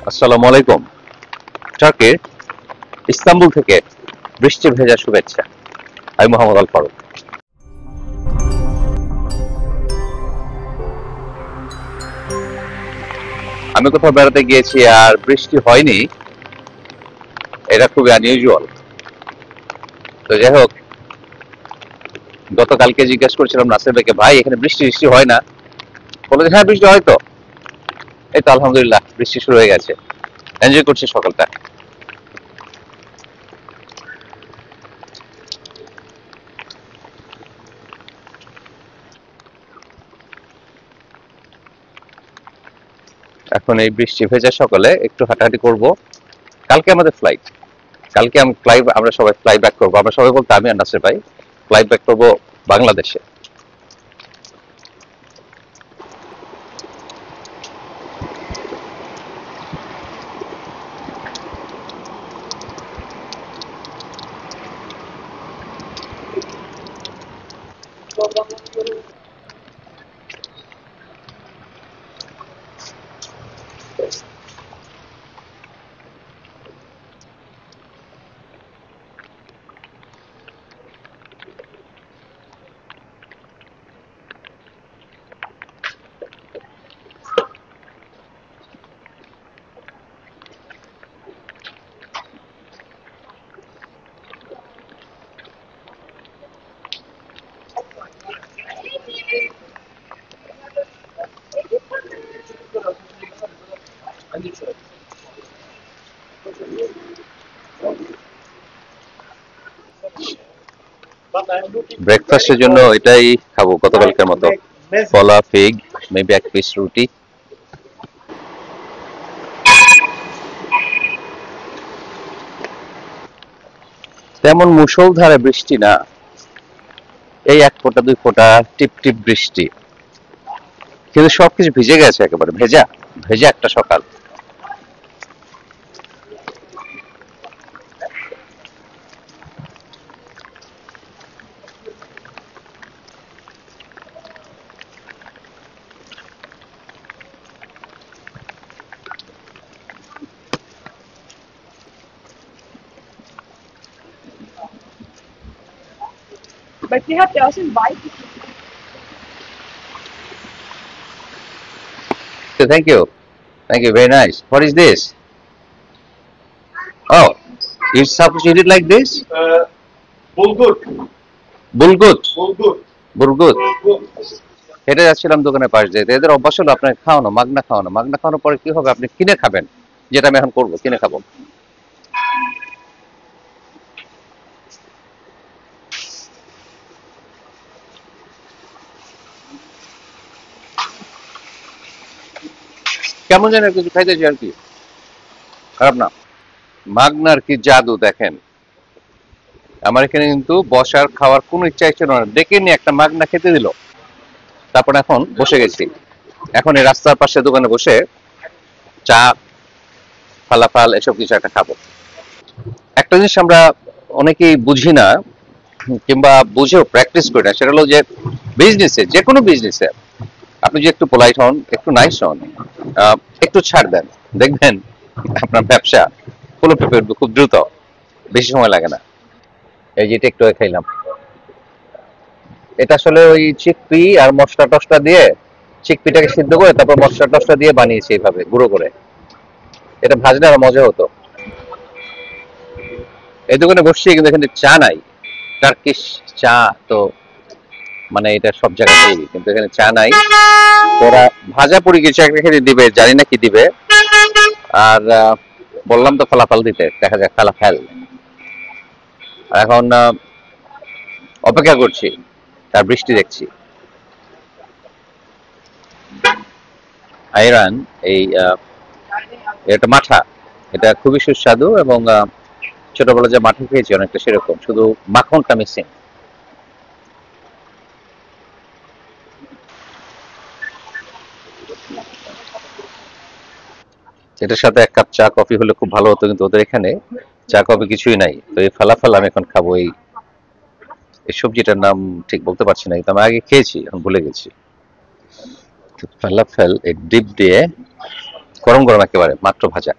আসসালামু আলাইকুম। টার্কির ইস্তাম্বুল থেকে বৃষ্টি ভেজা শুভেচ্ছা। আমি মোহাম্মদ আল ফারুক। আমি কোথাও বেড়াতে গিয়েছি আর বৃষ্টি হয়নি, এটা খুবই আনইউজুয়াল। তো যাই হোক, গতকালকে জিজ্ঞেস করছিলাম নাসির ভাইকে, ভাই এখানে বৃষ্টি বৃষ্টি হয় না? বলে যে, হ্যাঁ বৃষ্টি হয় তো। এই তো আলহামদুলিল্লাহ বৃষ্টি শুরু হয়ে গেছে, এনজয় করছি সকালটা। এখন এই বৃষ্টি ভেজা সকালে একটু হাঁটাহাঁটি করব। কালকে আমাদের ফ্লাইট, কালকে আমরা সবাই ফ্লাই ব্যাক করবো। আমরা সবাই বলতে আমি আর নাসির ভাই ফ্লাই ব্যাক করবো বাংলাদেশে। ব্রেকফাস্টের জন্য এটাই খাবো গতকালকের মতো, কলা, ফিগ, মেবি এক পিস রুটি। তেমন মুষলধারে বৃষ্টি না, এই এক ফোঁটা দুই ফোঁটা টিপ টিপ বৃষ্টি, কিন্তু সবকিছু ভিজে গেছে, একেবারে ভেজা ভেজা একটা সকাল। But you have to also invite people. Thank you, very nice. What is this? Oh, you supposed to eat it like this? Bulgur. বুলগুত, Bulgur. বুলগুত। হেঁটে যাচ্ছিলাম দোকানের পাশ দিয়ে, তো এদের অভ্যাস হলো আপনার খাওয়ানো, মাগনা খাওয়ানো। মাগনা খাওয়ানোর পরে কি হবে, আপনি কিনে খাবেন, যেটা আমি এখন করবো, কিনে খাবো। কেমন যেন কিছু খাইতেছি আর কি, খারাপ না। মাগনার কি জাদু দেখেন, আমার এখানে কিন্তু বসার খাওয়ার কোনো ইচ্ছা ছিল না, ডেকে নিয়ে একটা মাগনা খেতে দিল। তারপর এখন বসে গেছি, এখন এই রাস্তার পাশে দোকানে বসে চা, ফালাফাল এসব কিছু একটা খাবো। একটা জিনিস আমরা অনেকেই বুঝি না, কিংবা বুঝেও প্র্যাকটিস করি না, সেটা হলো যে বিজনেসে, যে কোনো বিজনেসে আপনি যে একটু পোলাইট হন, একটু নাইস হন, একটু ছাড় দেন, দেখবেন আপনার ব্যবসা ফুলে ফেপে উঠবে খুব দ্রুত, বেশি সময় লাগে না। এই যেটা একটু খাইলাম, এটা আসলে ওই চিকপি আর মশলা টসলা দিয়ে, চিকপিটাকে সিদ্ধ করে তারপর মশলা টসলা দিয়ে বানিয়েছি এইভাবে গুঁড়ো করে। এটা ভাজলে আরো মজা হতো। এই দোকানে বসছি, কিন্তু এখানে চা নাই। টার্কিশ চা তো মানে এটা সব জায়গাতেই, কিন্তু এখানে চা নাই। ওরা ভাজা পুরি কিছু একটা খেতে দিবে, জানি না কি দিবে। আর বললাম তো ফলাফল দিতে, দেখা যাক ফলাফল। এখন অপেক্ষা করছি, তার বৃষ্টি দেখছি। আইরান, এই এটা মাঠা, এটা খুবই সুস্বাদু, এবং ছোটবেলা যে মাঠে খেয়েছি অনেকটা সেরকম, শুধু মাখনটা মিসিং। এটার সাথে এক কাপ চা কফি হলে খুব ভালো হতো, কিন্তু ওদের এখানে চা কফি কিছুই নাই। তো এই ফালাফাল আমি এখন খাবো। এই সবজিটার নাম ঠিক বলতে পারছি না, কিন্তু আমি আগে খেয়েছি, এখন ভুলে গেছি। ফালাফেল এই ডিপ দিয়ে গরম গরম একেবারে মাত্র ভাজা।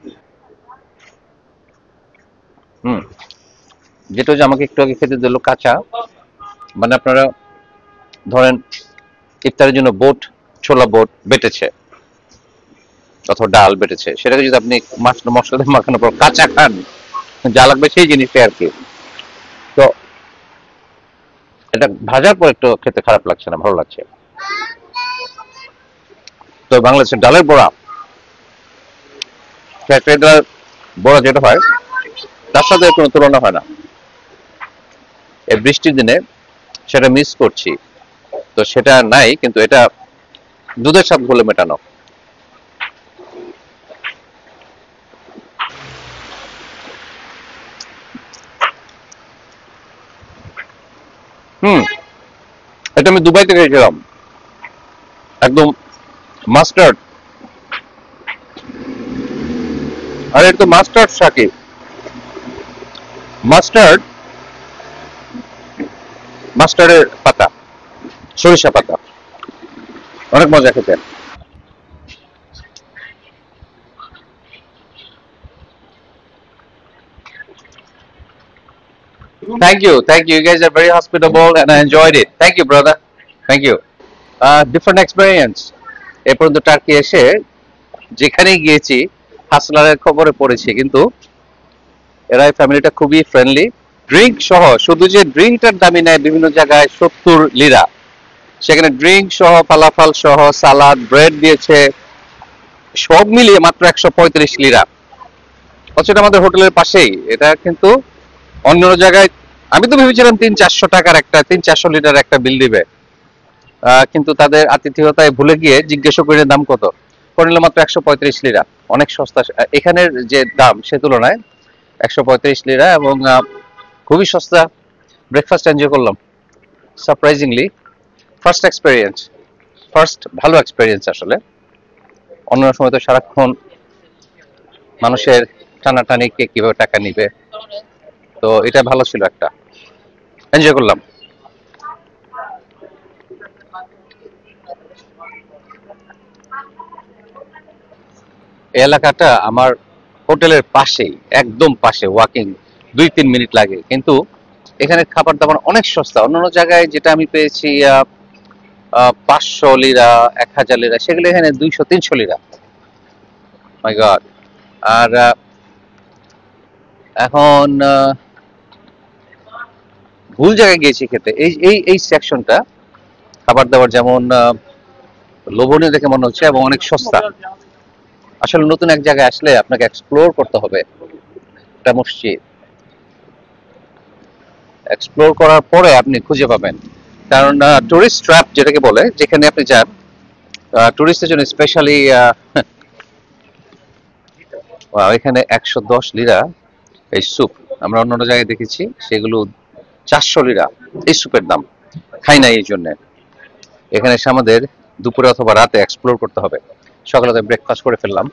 যেটা যে আমাকে একটু আগে খেতে দিল কাঁচা, মানে আপনারা ধরেন ইফতারের জন্য ছোলা বোট বেটেছে অথবা ডাল বেটেছে, সেটাকে যদি আপনি মশলা দিয়ে মাখানোর পর কাঁচা খান, যা লাগবে সেই জিনিসটাই আর কি। তো এটা ভাজার পর একটু খেতে খারাপ লাগছে না, ভালো লাগছে। তো বাংলাদেশের ডালের বড়া, ডালের বড়া যেটা হয় তার সাথে কোনো তুলনা হয় না। এই বৃষ্টির দিনে সেটা মিস করছি, তো সেটা নাই, কিন্তু এটা দুধের সাথে ঘুলে মেটানো। এটা আমি দুবাইতে খেয়েছিলাম, একদম মাস্টার্ড। আর এটা তো মাস্টার্ড শাকে, মাস্টার্ড, মাস্টার্ডের পাতা, সরিষা পাতা, অনেক মজা খেতে। Thank you, thank you. You guys are very hospitable and I enjoyed it. Thank you, brother. Thank you. Different experience. এ পর্যন্ত টার্কি এসে যেখানে গিয়েছি হাসলারের খবরে পড়েছি, কিন্তু এরা ফ্যামিলিটা খুবই ফ্রেন্ডলি। ড্রিঙ্ক সহ, শুধু যে ড্রিঙ্কটার দামি নেয় বিভিন্ন জায়গায় 70 লিরা, সেখানে ড্রিঙ্ক সহ ফালাফাল সহ সালাদ ব্রেড দিয়েছে, সব মিলিয়ে মাত্র 135 লিরা। অথচ আমাদের হোটেলের পাশেই, এটা কিন্তু অন্য জায়গায় আমি তো ভেবেছিলাম 300-400 টাকার একটা 300-400 লিটার একটা বিল দিবে, কিন্তু তাদের আতিথেয়তায় ভুলে গিয়ে জিজ্ঞেস করে দাম কত, করে নিল মাত্র 135 লিরা। অনেক সস্তা এখানের যে দাম সে তুলনায় 135 লিরা, এবং খুবই সস্তা। ব্রেকফাস্ট এনজয় করলাম সারপ্রাইজিংলি। ফার্স্ট ভালো এক্সপেরিয়েন্স আসলে। অন্য সময় তো সারাক্ষণ মানুষের টানাটানি কে কিভাবে টাকা নিবে, তো এটা ভালো ছিল, একটা এনজয় করলাম। এই এলাকাটা আমার হোটেলের পাশেই, একদম পাশে, ওয়াকিং 2-3 মিনিট লাগে, কিন্তু এখানে খাবার দাবার অনেক সস্তা। অন্যান্য জায়গায় যেটা আমি পেয়েছি 500 লিরা, 1000 লিরা, সেগুলো এখানে 200-300 লিরা। মাই গড। আর এখন ভুল জায়গায় গিয়েছি খেতে। এই এই এই সেকশনটা খাবার দাবার যেমন লোভনীয় দেখে মনে হচ্ছে এবং অনেক সস্তা। আসলে নতুন এক জায়গায় আসলে আপনাকে এক্সপ্লোর করতে হবে। একটা মসজিদ এক্সপ্লোর করার পরে আপনি খুঁজে পাবেন, কারণ টুরিস্ট ট্র্যাপ যেটাকে বলে, যেখানে আপনি যান টুরিস্টের জন্য স্পেশালি, এখানে 110 লিরা এই স্যুপ। আমরা অন্যান্য জায়গায় দেখেছি সেগুলো 400 লিরা এই স্যুপের দাম। খাই না এই জন্য। এখানে এসে আমাদের দুপুরে অথবা রাতে এক্সপ্লোর করতে হবে। সকালে ব্রেকফাস্ট করে ফেললাম।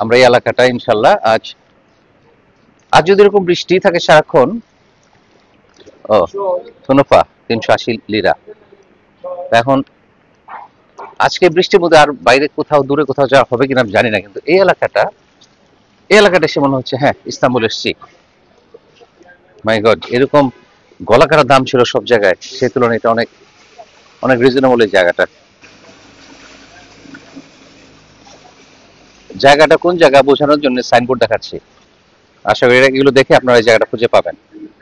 আমরা এই এলাকাটা ইনশাল্লাহ আজ যদি এরকম বৃষ্টি থাকে সারাক্ষণ, সুনফা 380 লিরা। এখন আজকে বৃষ্টির মধ্যে আর বাইরে কোথাও দূরে কোথাও যাওয়া হবে কিনা জানি না, কিন্তু এই এলাকাটা এসে মনে হচ্ছে হ্যাঁ ইস্তাম্বুল এসছি। মাই গড, এরকম গলাকাটা দাম ছিল সব জায়গায়, সেই তুলনায় এটা অনেক অনেক রিজনেবল এই জায়গাটা। জায়গাটা কোন জায়গা বোঝানোর জন্য সাইনবোর্ড দেখাচ্ছি। আশা করি এগুলো দেখে আপনারা এই জায়গাটা খুঁজে পাবেন।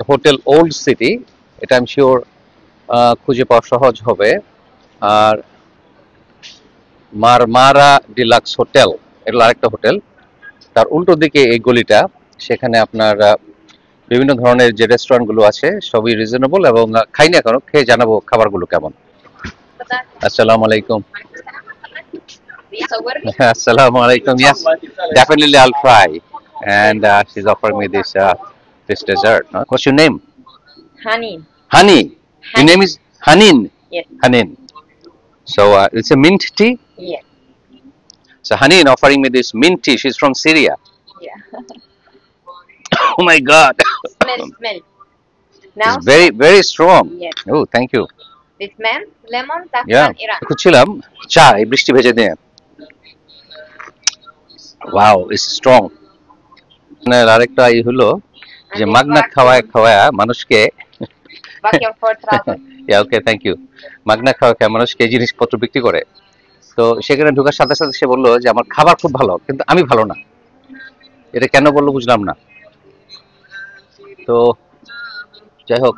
হোটেল ওল্ড সিটি, এটা আমি শিওর খুঁজে পাওয়া সহজ হবে। আর মারমারা ডিলাক্স হোটেল, এটা আরেকটা হোটেল, তার উল্টো দিকে এই গলিটা, সেখানে আপনার বিভিন্ন ধরনের যে রেস্টুরেন্ট গুলো আছে সবই রিজনেবল, এবং খাই না এখনো, খেয়ে জানাবো খাবারগুলো কেমন। আসসালামু আলাইকুম। Assalamu alaikum. Yes, definitely I'll try. And she's offering me this dessert. No? What's your name? Honey. Honey. Your Honey. name is Hanin. Yes. Hanin. So it's a mint tea. Yes. So Hanin offering me this mint tea. She's from Syria. Yeah. Oh my God. Smell. Now It's very very strong. Yes. Oh, thank you. This man, lemon, saffron, Yeah. Iran. খুঁজছিলাম চা এই বৃষ্টি ভেজে দিয়ে। Wow, it's strong. আরেকটা হলো যে And then মাগনা খাওয়ায় খাওয়ায় মানুষকে vacuum for travel. Okay, thank you. মাগনা খাওয়ায় মানুষকে জিনিসপত্র বিক্রি করে। তো সেখানে ঢোকার সাথে সাথে সে বললো যে আমার খাবার খুব ভালো, কিন্তু আমি ভালো না। এটা কেন বললো বুঝলাম না। তো যাই হোক,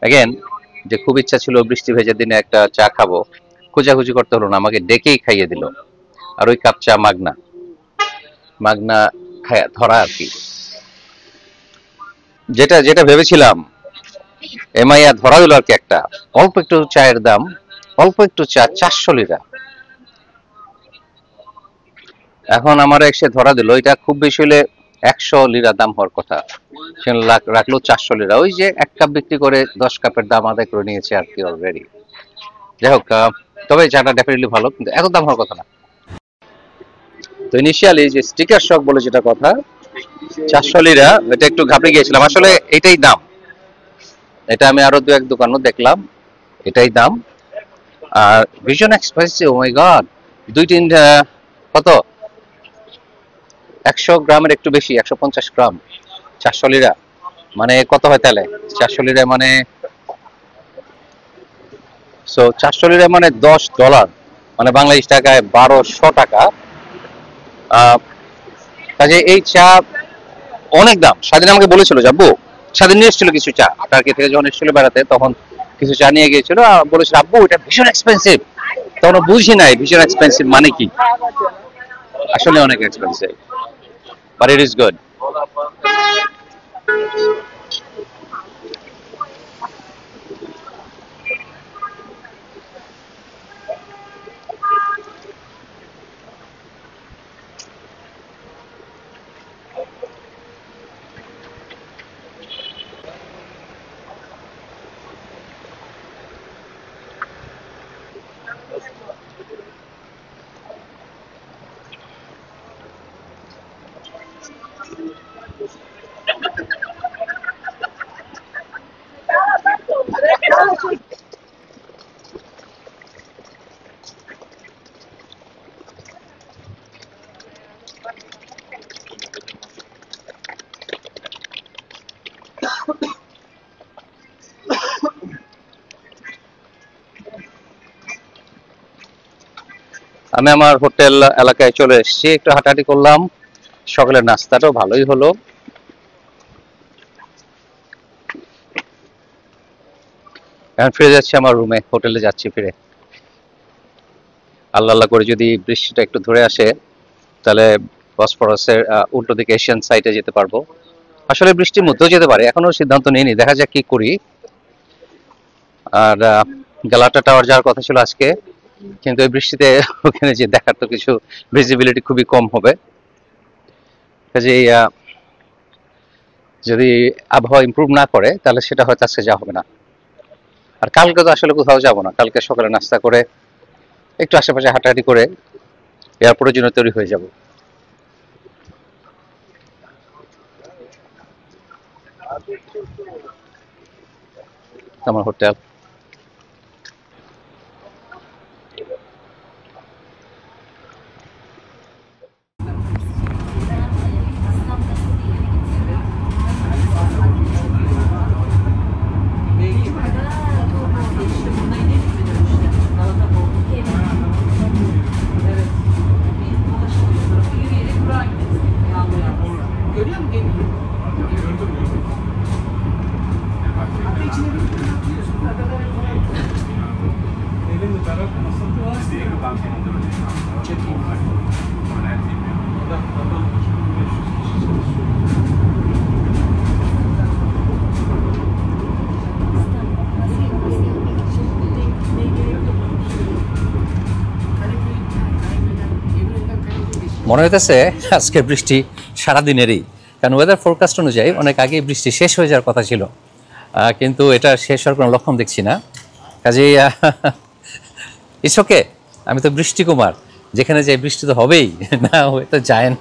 অ্যাগেন, যে খুব ইচ্ছা ছিল বৃষ্টি ভেজা দিনে একটা চা খাবো, খোঁজাখুঁজি করতে হলো না, আমাকে ডেকেই খাইয়ে দিল। আর ওই কাপ চা মাগনা, মাগনা ধরা আর কি। যেটা যেটা ভেবেছিলাম এমাইয়া ধরা হলো আর কি একটা। অল্প একটু চায়ের দাম, অল্প একটু চা 400 লিরা। এখন আমার এসে ধরা দিল এটা খুব বেশি হলে 100 লিরা দাম হওয়ার কথা, সে রাখলো 400 লিরা। ওই যে এক কাপ বিক্রি করে 10 কাপের দাম আদায় করে নিয়েছে আর কি অলরেডি। যাই হোক, তবে চাটা ডেফিনেটলি ভালো, কিন্তু এত দাম হওয়ার কথা না। তো ইনিশিয়ালি যে স্টিকার শক বলে যেটা কথা, 400 লিরা, এটা একটু ঘাবড়ে গিয়েছিলাম। আসলে এটাই দাম। এটা আমি আরো দু এক দোকানও দেখলাম, এটাই দাম। আর ভীষণ এক্সপেন্সিভ, ও মাই গড। দুই তিন কত, 100 গ্রামের একটু বেশি, 150 গ্রাম, 400 লিরা। মানে কত হয় তাহলে 400 লিরা মানে? সো 400 লিরা মানে $10, মানে বাংলাদেশ টাকায় 1200 টাকা। কাজে এই চা অনেক দাম। স্বাধীন আমাকে বলেছিল যাবো, স্বাধীন নিয়ে এসেছিল কিছু চা টার্কি থেকে, যখন এসেছিল বেড়াতে তখন কিছু চা নিয়ে গিয়েছিল। বলেছিল আব্বু এটা ভীষণ এক্সপেন্সিভ। তখন বুঝি নাই ভীষণ এক্সপেন্সিভ মানে কি। আসলে অনেক expensive, but it is good. আমি আমার হোটেল এলাকায় চলে এসেছি, একটু হাঁটাহাঁটি করলাম, সকালের নাস্তাটাও ভালোই হলো। এখন ফিরে যাচ্ছি আমার রুমে, হোটেলে যাচ্ছি ফিরে। আল্লাহ আল্লাহ করে যদি বৃষ্টিটা একটু ধরে আসে তাহলে বসফরাসের উল্টো দিকে এশিয়ান সাইটে যেতে পারবো। আসলে বৃষ্টির মধ্যেও যেতে পারে, এখনো সিদ্ধান্ত নিইনি, দেখা যাক কি করি। আর গালাটা টাওয়ার যাওয়ার কথা ছিল আজকে, কিন্তু এই বৃষ্টিতে ওখানে যে দেখার তো কিছু ভিজিবিলিটি খুবই কম হবে। কাজেই যদি আবহাওয়া ইমপ্রুভ না করে তাহলে সেটা হয়তো আজকে যাওয়া হবে না। আর কালকে তো আসলে কোথাও যাবো না, কালকে সকালে নাস্তা করে একটু আশেপাশে হাঁটাহাঁটি করে এয়ারপোর্টের জন্য তৈরি হয়ে যাব। আমার হোটেল। মনে হইতেছে আজকে বৃষ্টি সারাদিনেরই, কারণ ওয়েদার ফোরকাস্ট অনুযায়ী অনেক আগেই বৃষ্টি শেষ হয়ে যাওয়ার কথা ছিল, কিন্তু এটা শেষ হওয়ার কোনো লক্ষণ দেখছি না। কাজেই ইটস ওকে, আমি তো বৃষ্টি কুমার, যেখানে যাই বৃষ্টি তো হবেই, না হয়ে তো যায় না।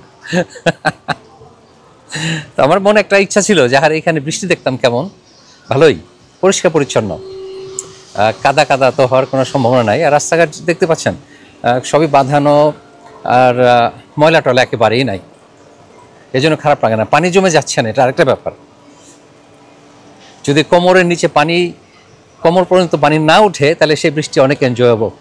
তো আমার মনে একটা ইচ্ছা ছিল যে আর এখানে বৃষ্টি দেখতাম কেমন, ভালোই পরিষ্কার পরিচ্ছন্ন, কাদা কাদা তো হওয়ার কোনো সম্ভাবনা নাই। আর রাস্তাঘাট দেখতে পাচ্ছেন সবই বাঁধানো, আর ময়লা টয়লা একেবারেই নাই, এই জন্য খারাপ লাগে না। পানি জমে যাচ্ছে না, এটা আরেকটা ব্যাপার। যদি কোমরের নিচে পানি, কোমর পর্যন্ত পানি না উঠে, তাহলে সেই বৃষ্টি অনেক এনজয়েবল।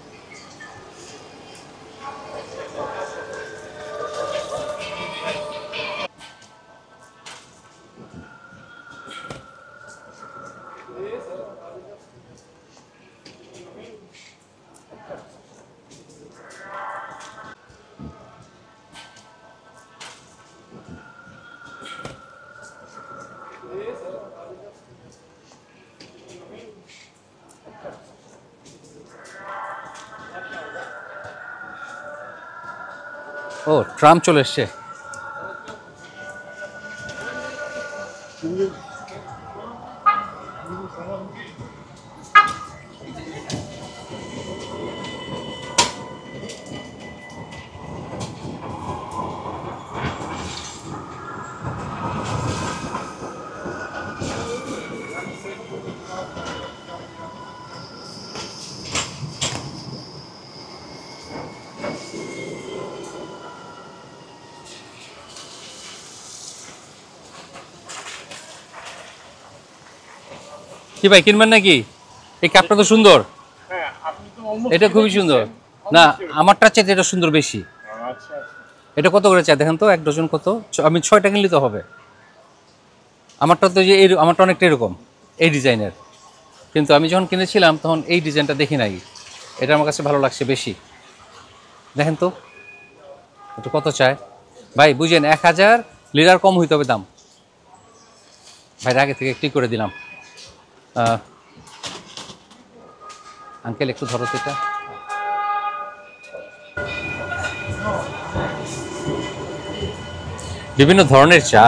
ও, ট্রাম চলে এসছে। কি ভাই, কিনবেন নাকি? এই কাপটা তো সুন্দর, এটা খুবই সুন্দর। না, আমারটা চাইতে এটা সুন্দর বেশি। এটা কত করে চাই দেখেন তো, 1 ডজন কত? আমি 6টা কিনলে তো হবে। আমারটা তো যে আমারটা অনেকটা এরকম, এই ডিজাইনের, কিন্তু আমি যখন কিনেছিলাম তখন এই ডিজাইনটা দেখি নাই। এটা আমার কাছে ভালো লাগছে বেশি। দেখেন তো এটা কত চায় ভাই, বুঝেন 1000 লিরার কম হইতে হবে দাম। ভাই আগে থেকে একটু করে দিলাম। আঙ্কেল একটু ধরো তো এটা। বিভিন্ন ধরনের চা,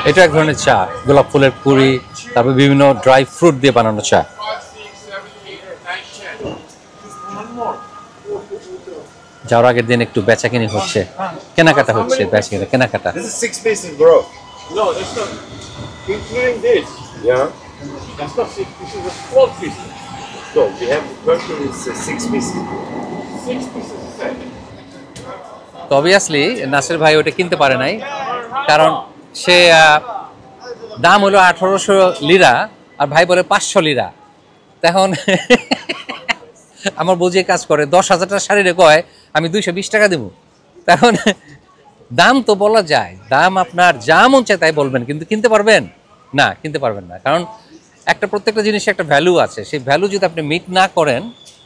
এটা এক ধরনের চা, গোলাপ ফুলের পুরি, তারপর বিভিন্ন ড্রাই ফ্রুট দিয়ে বানানো চা। যাওয়ার আগের দিন একটু বেচাকিনি হচ্ছে, কেনাকাটা হচ্ছে, বেচাকিনি কেনাকাটা। This is 6 pieces, bro. No, that's not including this. Yeah. That's not 6 pieces. It's 12 pieces. So we have the burger is 6 pieces. 6 pieces a set. তো অবভিয়াসলি নাসির ভাই ওটা কিনতে পারে নাই, কারণ সে দাম হলো 1800 লিরা আর ভাই বলে 500 লিরা। তখন আমার বুঝিয়ে কাজ করে 10,000 টাকা শাড়িরে কয় আমি 220 টাকা দেবো। তখন দাম তো বলা যায়, দাম আপনার যা মন চায় তাই বলবেন, কিন্তু কিনতে পারবেন না, কিনতে পারবেন না। কারণ প্রত্যেকটা জিনিসের একটা ভ্যালু আছে, সেই ভ্যালু যদি আপনি মিট না করেন,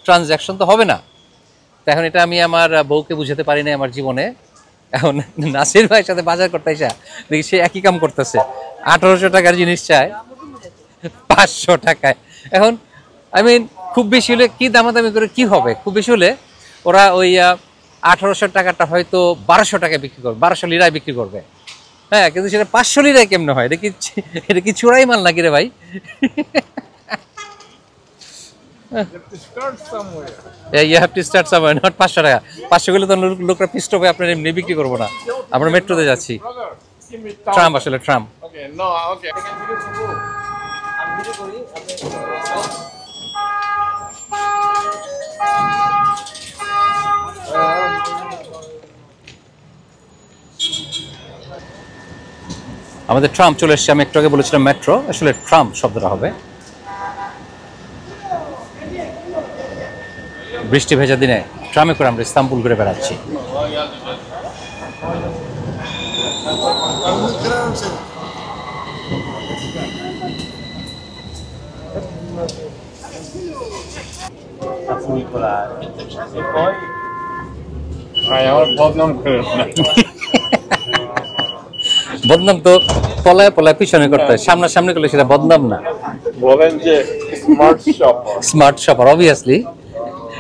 ট্রানজ্যাকশন তো হবে না। তো এখন এটা আমি আমার বউকে বুঝাতে পারি না আমার জীবনে। এখন নাসির ভাইয়ের সাথে বাজার করতে এসে দেখি সে একই কাম করতেছে, 1800 টাকার জিনিস চায় 500 টাকায়। এখন খুব বেশি হলে কি দামাদামি করে কি হবে, খুব বেশি হলে ওরা ওই 1800 টাকাটা হয়তো 1200 টাকায় বিক্রি করবে, 1200 লিরায় বিক্রি করবে। হ্যাঁ, কিন্তু সেটা 500 লিরায় কেমনে হয়? এটা কি চোরাই মাল নাকি রে ভাই? You have to start somewhere, not 500 টাকা। 500 গেলে তো লোকরা পিস্ট হবে, আপনার এমনি বিক্রি করবো না। আমরা মেট্রোতে যাচ্ছি, ট্রাম, আসলে ট্রাম। Okay, no, okay. আমাদের ট্রাম চলে এসছে। আমি একটু আগে বলেছিলাম মেট্রো, আসলে ট্রাম শব্দটা হবে। বৃষ্টি ভেজা দিনে ট্রামে করে আমরা ইস্তাম্বুল ঘুরে বেড়াচ্ছি। বদনাম তো পলায় পলায় পিছনে করতে হয়, সামনাসামনি করলে সেটা বদনাম না। বলেন যে স্মার্ট শপার অবভিয়াসলি,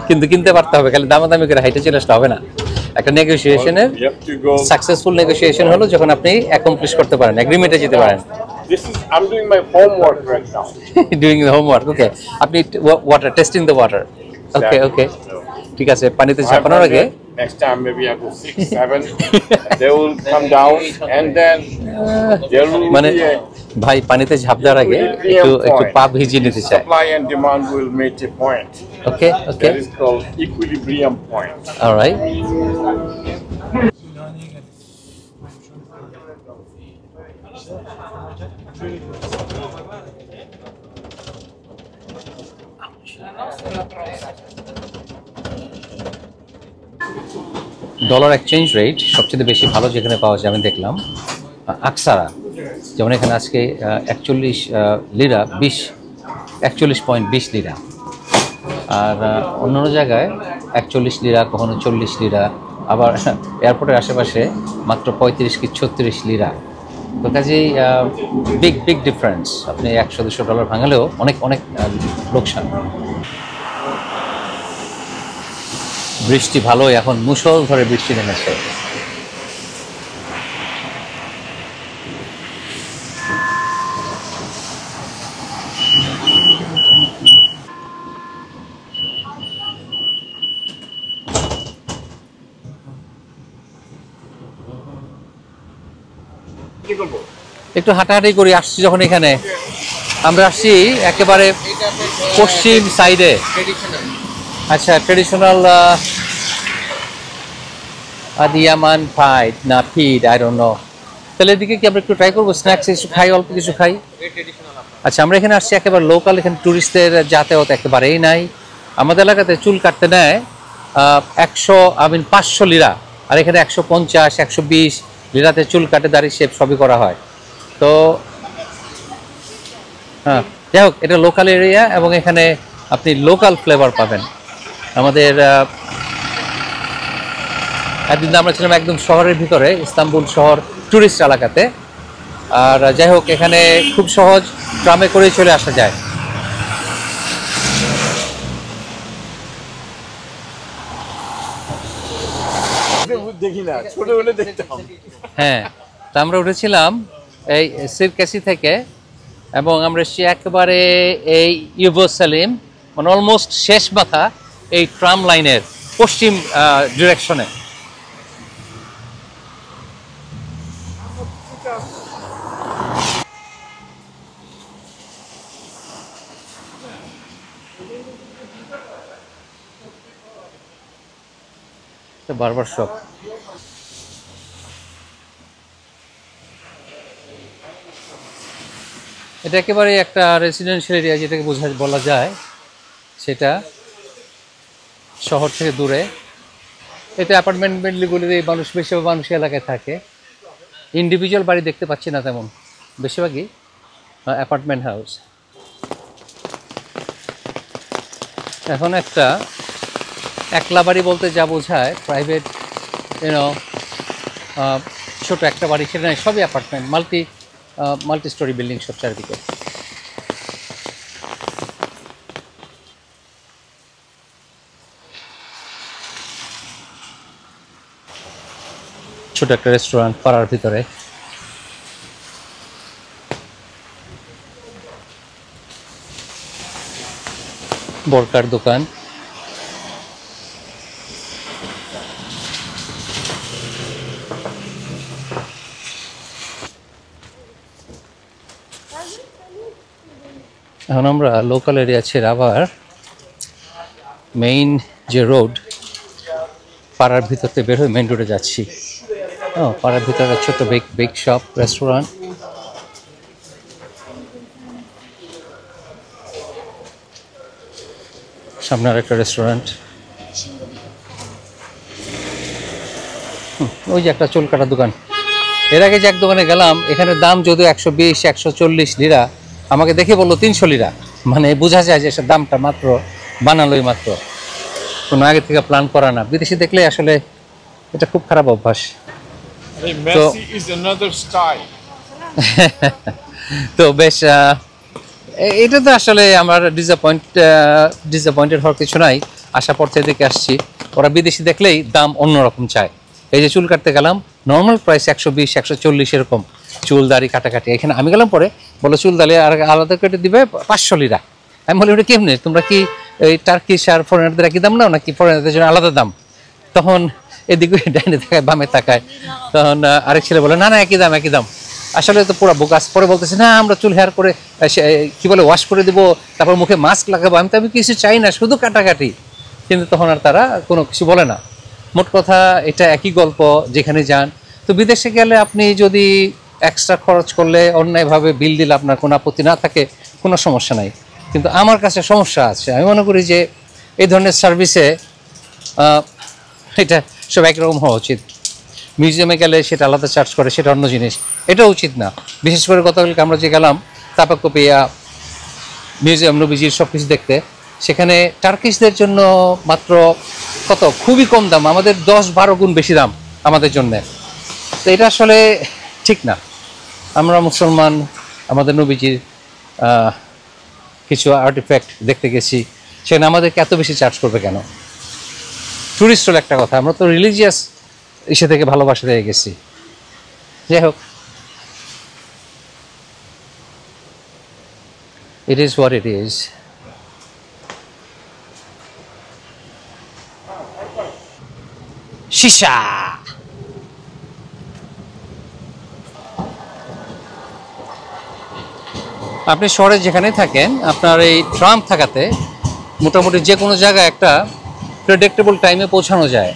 কিন্তু কিনতে পারতে হবে, খালি দামাদামি করে হাইটে চলে আসলে হবে না। একটা নেগোসিয়েশনের সাকসেসফুল নেগোসিয়েশন হলো যখন আপনি অ্যাকমপ্লিশ করতে পারেন, এগ্রিমেন্টে যেতে পারেন। I'm doing my homework right now. Doing the homework, okay. আপনি water, testing the water. Okay, okay. ঠিক আছে, পানিতে ঝাঁপানোর আগে Next time maybe I go 6, 7. They will come down and then there will মানে be a ভাই পানিতে ঝাঁপ দেওয়ার আগে একটু পা ভিজিয়ে নিতে চাই। Supply and demand will meet a point. Okay okay, That is called equilibrium point. Alright. Dollar exchange rate সবচেয়ে বেশি ভালো যেখানে পাওয়া যায় আমি দেখলাম আকসারা, যেমন এখানে আজকে 41 লিরা 41.20 লিরা, আর অন্যান্য জায়গায় 41 লিরা, কখনো 40 লিরা, আবার এয়ারপোর্টের আশেপাশে মাত্র 35 কি 36 লিরা। তো কাজেই বিগ ডিফারেন্স। আপনি 100-200 ডলার ভাঙালেও অনেক লোকসান। বৃষ্টি ভালোই, এখন মুষলধারে বৃষ্টি নেমেছে। একটু হাঁটাহাঁটি করি, আসছি যখন এখানে। আমরা আসছি একেবারে পশ্চিম সাইডে। আচ্ছা, ট্রেডিশনাল আদিয়ামান ফাইড না ফিড, আই ডোন্ট নো। তাহলে এদিকে কি আমরা একটু ট্রাই করবো? স্ন্যাক্স কিছু খাই, অল্প কিছু খাই। আচ্ছা, আমরা এখানে আসছি একেবারে লোকাল, এখানে ট্যুরিস্টদের যাতায়াত একেবারেই নাই। আমাদের এলাকাতে চুল কাটতে নেয় 500 লিরা, আর এখানে 150, 120 লিরাতে চুল কাটে, দাড়ি শেপ সবই করা হয়। তো হ্যাঁ, যাই হোক, এটা লোকাল এরিয়া এবং এখানে আপনি লোকাল ফ্লেভার পাবেন। আমাদের একদিন আমরা ছিলাম একদম শহরের ভিতরে, ইস্তাম্বুল শহর ট্যুরিস্ট এলাকাতে। আর যাই হোক, এখানে খুব সহজ, ট্রামে করেই চলে আসা যায়। দেখি না, ছোট হলে দেখতাম। হ্যাঁ, তা আমরা উঠেছিলাম এই সিরকাসি থেকে, এবং আমরা এসেছি একেবারে এই ইয়েরুসালেম, মানে অলমোস্ট শেষ মাথা এই ট্রাম লাইনের পশ্চিম ডিরেকশনে। বারবার শপ। এটা একেবারে একটা রেসিডেন্সিয়াল এরিয়া, যেটাকে বলা যায় সেটা শহর থেকে দূরে। এটা অ্যাপার্টমেন্ট বিল্ডিংগুলিতে বেশিরভাগ মানুষ এলাকায় থাকে। ইন্ডিভিজুয়াল বাড়ি দেখতে পাচ্ছি না তেমন, বেশিরভাগই অ্যাপার্টমেন্ট হাউস। এখন একটা একলা বাড়ি বলতে যা বোঝায়, প্রাইভেট ছোট একটা বাড়ি, সেটা নয়, সবই অ্যাপার্টমেন্ট, মাল্টি স্টোরি বিল্ডিং সব চারিদিকে। ছোট একটা রেস্টুরেন্ট পাড়ার ভিতরে। বোরকার দোকান। এখন আমরা লোকাল এরিয়া ছেড়ে আবার মেইন যে রোড, পাড়ার ভিতর থেকে বের হয়ে মেইন রোডে যাচ্ছি। পাড়ার ভিতরে ছোট বেক শপ, রেস্টুরেন্ট। সামনে আর একটা রেস্টুরেন্ট। ওই যে একটা চুল কাটার দোকান। এর আগে যে এক দোকানে গেলাম, এখানে দাম যদিও 120, 140 লিরা, আমাকে দেখে বললো 300 লিরা। মানে বোঝা যায় যে দামটা মাত্র বানালোই মাত্র, কোনো আগে থেকে প্ল্যান করা না। বিদেশি দেখলে আসলে এটা খুব খারাপ অভ্যাস। তো বেশ, এটা তো আসলে আমার ডিসঅ্যাপয়েন্টেড হওয়ার কিছু নাই। আসার পর থেকে দেখে আসছি, ওরা বিদেশি দেখলেই দাম অন্যরকম চায়। এই যে চুল কাটতে গেলাম, নর্মাল প্রাইস 120, 140 এরকম, চুল দাড়ি কাটাকাটি। এখানে আমি গেলাম, পরে বলো চুল দাড়ি আর আলাদা কেটে দিবে 500 লিরা। আমি বলি, ওটা কেমনি, তোমরা কি এই টার্কিশ আর ফরেনারদের একই দাম নাও নাকি ফরেনারদের জন্য আলাদা দাম? তখন এদিকে ডাইনে তাকায়, বামে তাকায়। তখন আরেক ছেলে বলে, না না, একই দাম। আসলে তো পুরো বোকাস। পরে বলতেছে না আমরা চুল হেয়ার করে কি বলে ওয়াশ করে দেবো, তারপর মুখে মাস্ক লাগাবো। আমি কিছু চাই না, শুধু কাটাকাটি। কিন্তু তখন আর তারা কোনো কিছু বলে না। মোট কথা এটা একই গল্প যেখানে যান। তো বিদেশে গেলে আপনি যদি এক্সট্রা খরচ করলে, অন্যায়ভাবে বিল দিলে আপনার কোনো আপত্তি না থাকে, কোনো সমস্যা নাই। কিন্তু আমার কাছে সমস্যা আছে। আমি মনে করি যে এই ধরনের সার্ভিসে এটা সব একরকম হওয়া উচিত। মিউজিয়ামে গেলে সেটা আলাদা চার্জ করে, সেটা অন্য জিনিস, এটা উচিত না। বিশেষ করে গতকালকে আমরা যে গেলাম তাপাকোপিয়া মিউজিয়াম, নবীজির সব কিছু দেখতে, সেখানে টার্কিশদের জন্য মাত্র কত খুবই কম দাম, আমাদের 10-12 গুণ বেশি দাম আমাদের জন্য। তো এটা আসলে ঠিক না। আমরা মুসলমান, আমাদের নবীজির কিছু আর্টিফ্যাক্ট দেখতে গেছি, সেখানে আমাদেরকে এত বেশি চার্জ করবে কেন? ট্যুরিস্ট হলো একটা কথা, আমরা তো রিলিজিয়াস ইসে থেকে ভালোবাসা দিয়ে গেছি। যাই হোক, it is what it is. Shisha আপনি শহরে যেখানে থাকেন, আপনার এই ট্রাম থাকাতে মোটামুটি যে কোনো জায়গায় একটা প্রেডিক্টেবল টাইমে পৌঁছানো যায়,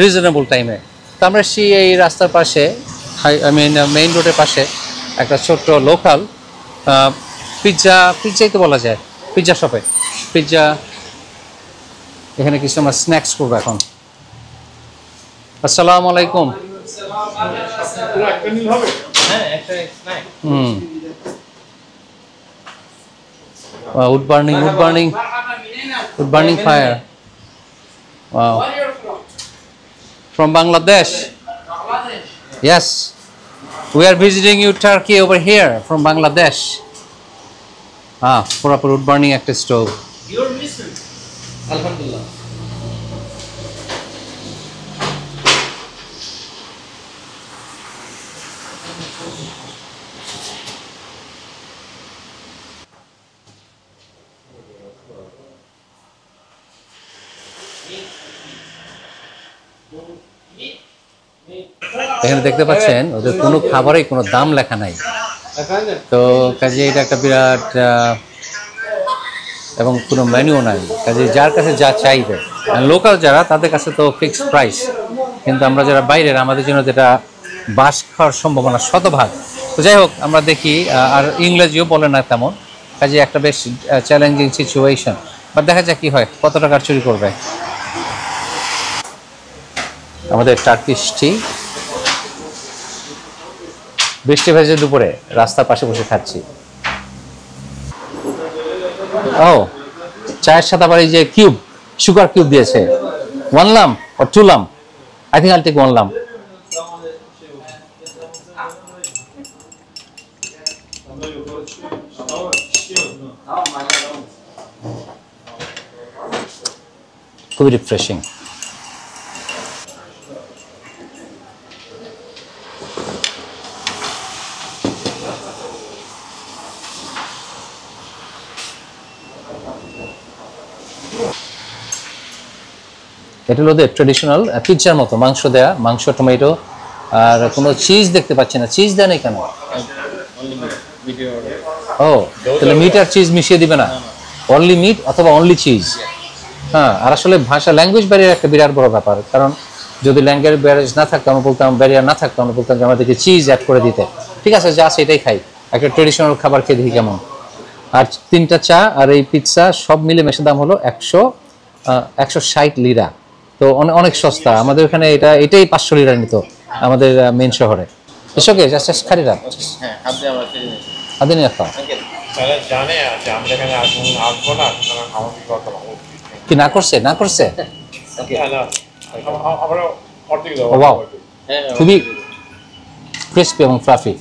রিজনেবল টাইমে। তো আমরা এই রাস্তার পাশে, মেইন রোডের পাশে একটা ছোট্ট লোকাল পিৎজাই তো বলা যায়, পিৎজা শপে পিৎজা, এখানে কিছু আমরা স্ন্যাক্স করবো এখন। আসসালামু আলাইকুম। Wood burning fire. Wow. From Bangladesh. Yes. We are visiting you Turkey over here from Bangladesh. Proper wood burning একটা stove. Your mission. Alhamdulillah. এখানে দেখতে পাচ্ছেন ওদের কোনো খাবারেই কোনো দাম লেখা নাই। তো কাজে এটা একটা বিরাট, এবং কোনো মেনুও নাই। কাজে যার কাছে যা চাইবে, লোকাল যারা, তাদের কাছে তো ফিক্সড প্রাইস। কিন্তু আমরা যারা বাইরের, আমাদের জন্য যেটা বাস খাওয়ার সম্ভাবনা শতভাগ। তো যাই হোক, আমরা দেখি। আর ইংরেজিও বলে না তেমন, কাজে একটা বেশ চ্যালেঞ্জিং সিচুয়েশন। বা দেখা যাক কি হয়, কত টাকার চুরি করবে। আমাদের টার্কিশ টি বৃষ্টি ভেজে দুপুরে রাস্তার পাশে বসে খাচ্ছি। ও, চায়ের সাথে আবার এই যে কিউব, সুগার কিউব দিয়েছে। 1 লাম or 2 লাম? I think I'll take 1 লাম. খুবই রিফ্রেশিং। এটা হলো ওদের ট্রেডিশনাল পিৎজার মতো, মাংস দেয়া, মাংস, টমেটো, আর কোনো চিজ দেখতে পাচ্ছি না। চিজ দেয় নাই কেন? ও, তাহলে মিট আর চিজ মিশিয়ে দিবে না? অনলি মিট অথবা অনলি চিজ। হ্যাঁ, আর আসলে ভাষা, ল্যাঙ্গুয়েজ ব্যারিয়ার একটা বিরাট বড় ব্যাপার। কারণ যদি ল্যাঙ্গুয়েজ ব্যারিয়ার না থাকতো, আমরা বলতাম, ব্যারিয়ার না থাকতো, আমরা বলতাম যে আমাদেরকে চিজ অ্যাড করে দিতে। ঠিক আছে, যা আছে এটাই খাই, একটা ট্রেডিশনাল খাবার খেয়ে দেখি কেমন। আর 3টা চা আর এই পিৎজা সব মিলে মেশে দাম হলো 160 লিরা। তো অনেক সস্তা। আমাদের ওখানে এটাই 500 লিরা নিত আমাদের মেইন শহরে। এসকে জাস্ট খারিরা। হ্যাঁ, আপনি আমার থেকে নিন। আদিন একটা তারা জানে যে আমরা এখানে আসবো না, সুতরাং আমাকে কথা বলবো। কি না করছে? না করছে। আমরা অর্ধেক দেবো। ও ওয়াও, হ্যাঁ, খুবই ক্রিস্পি এবং ফ্লাফি।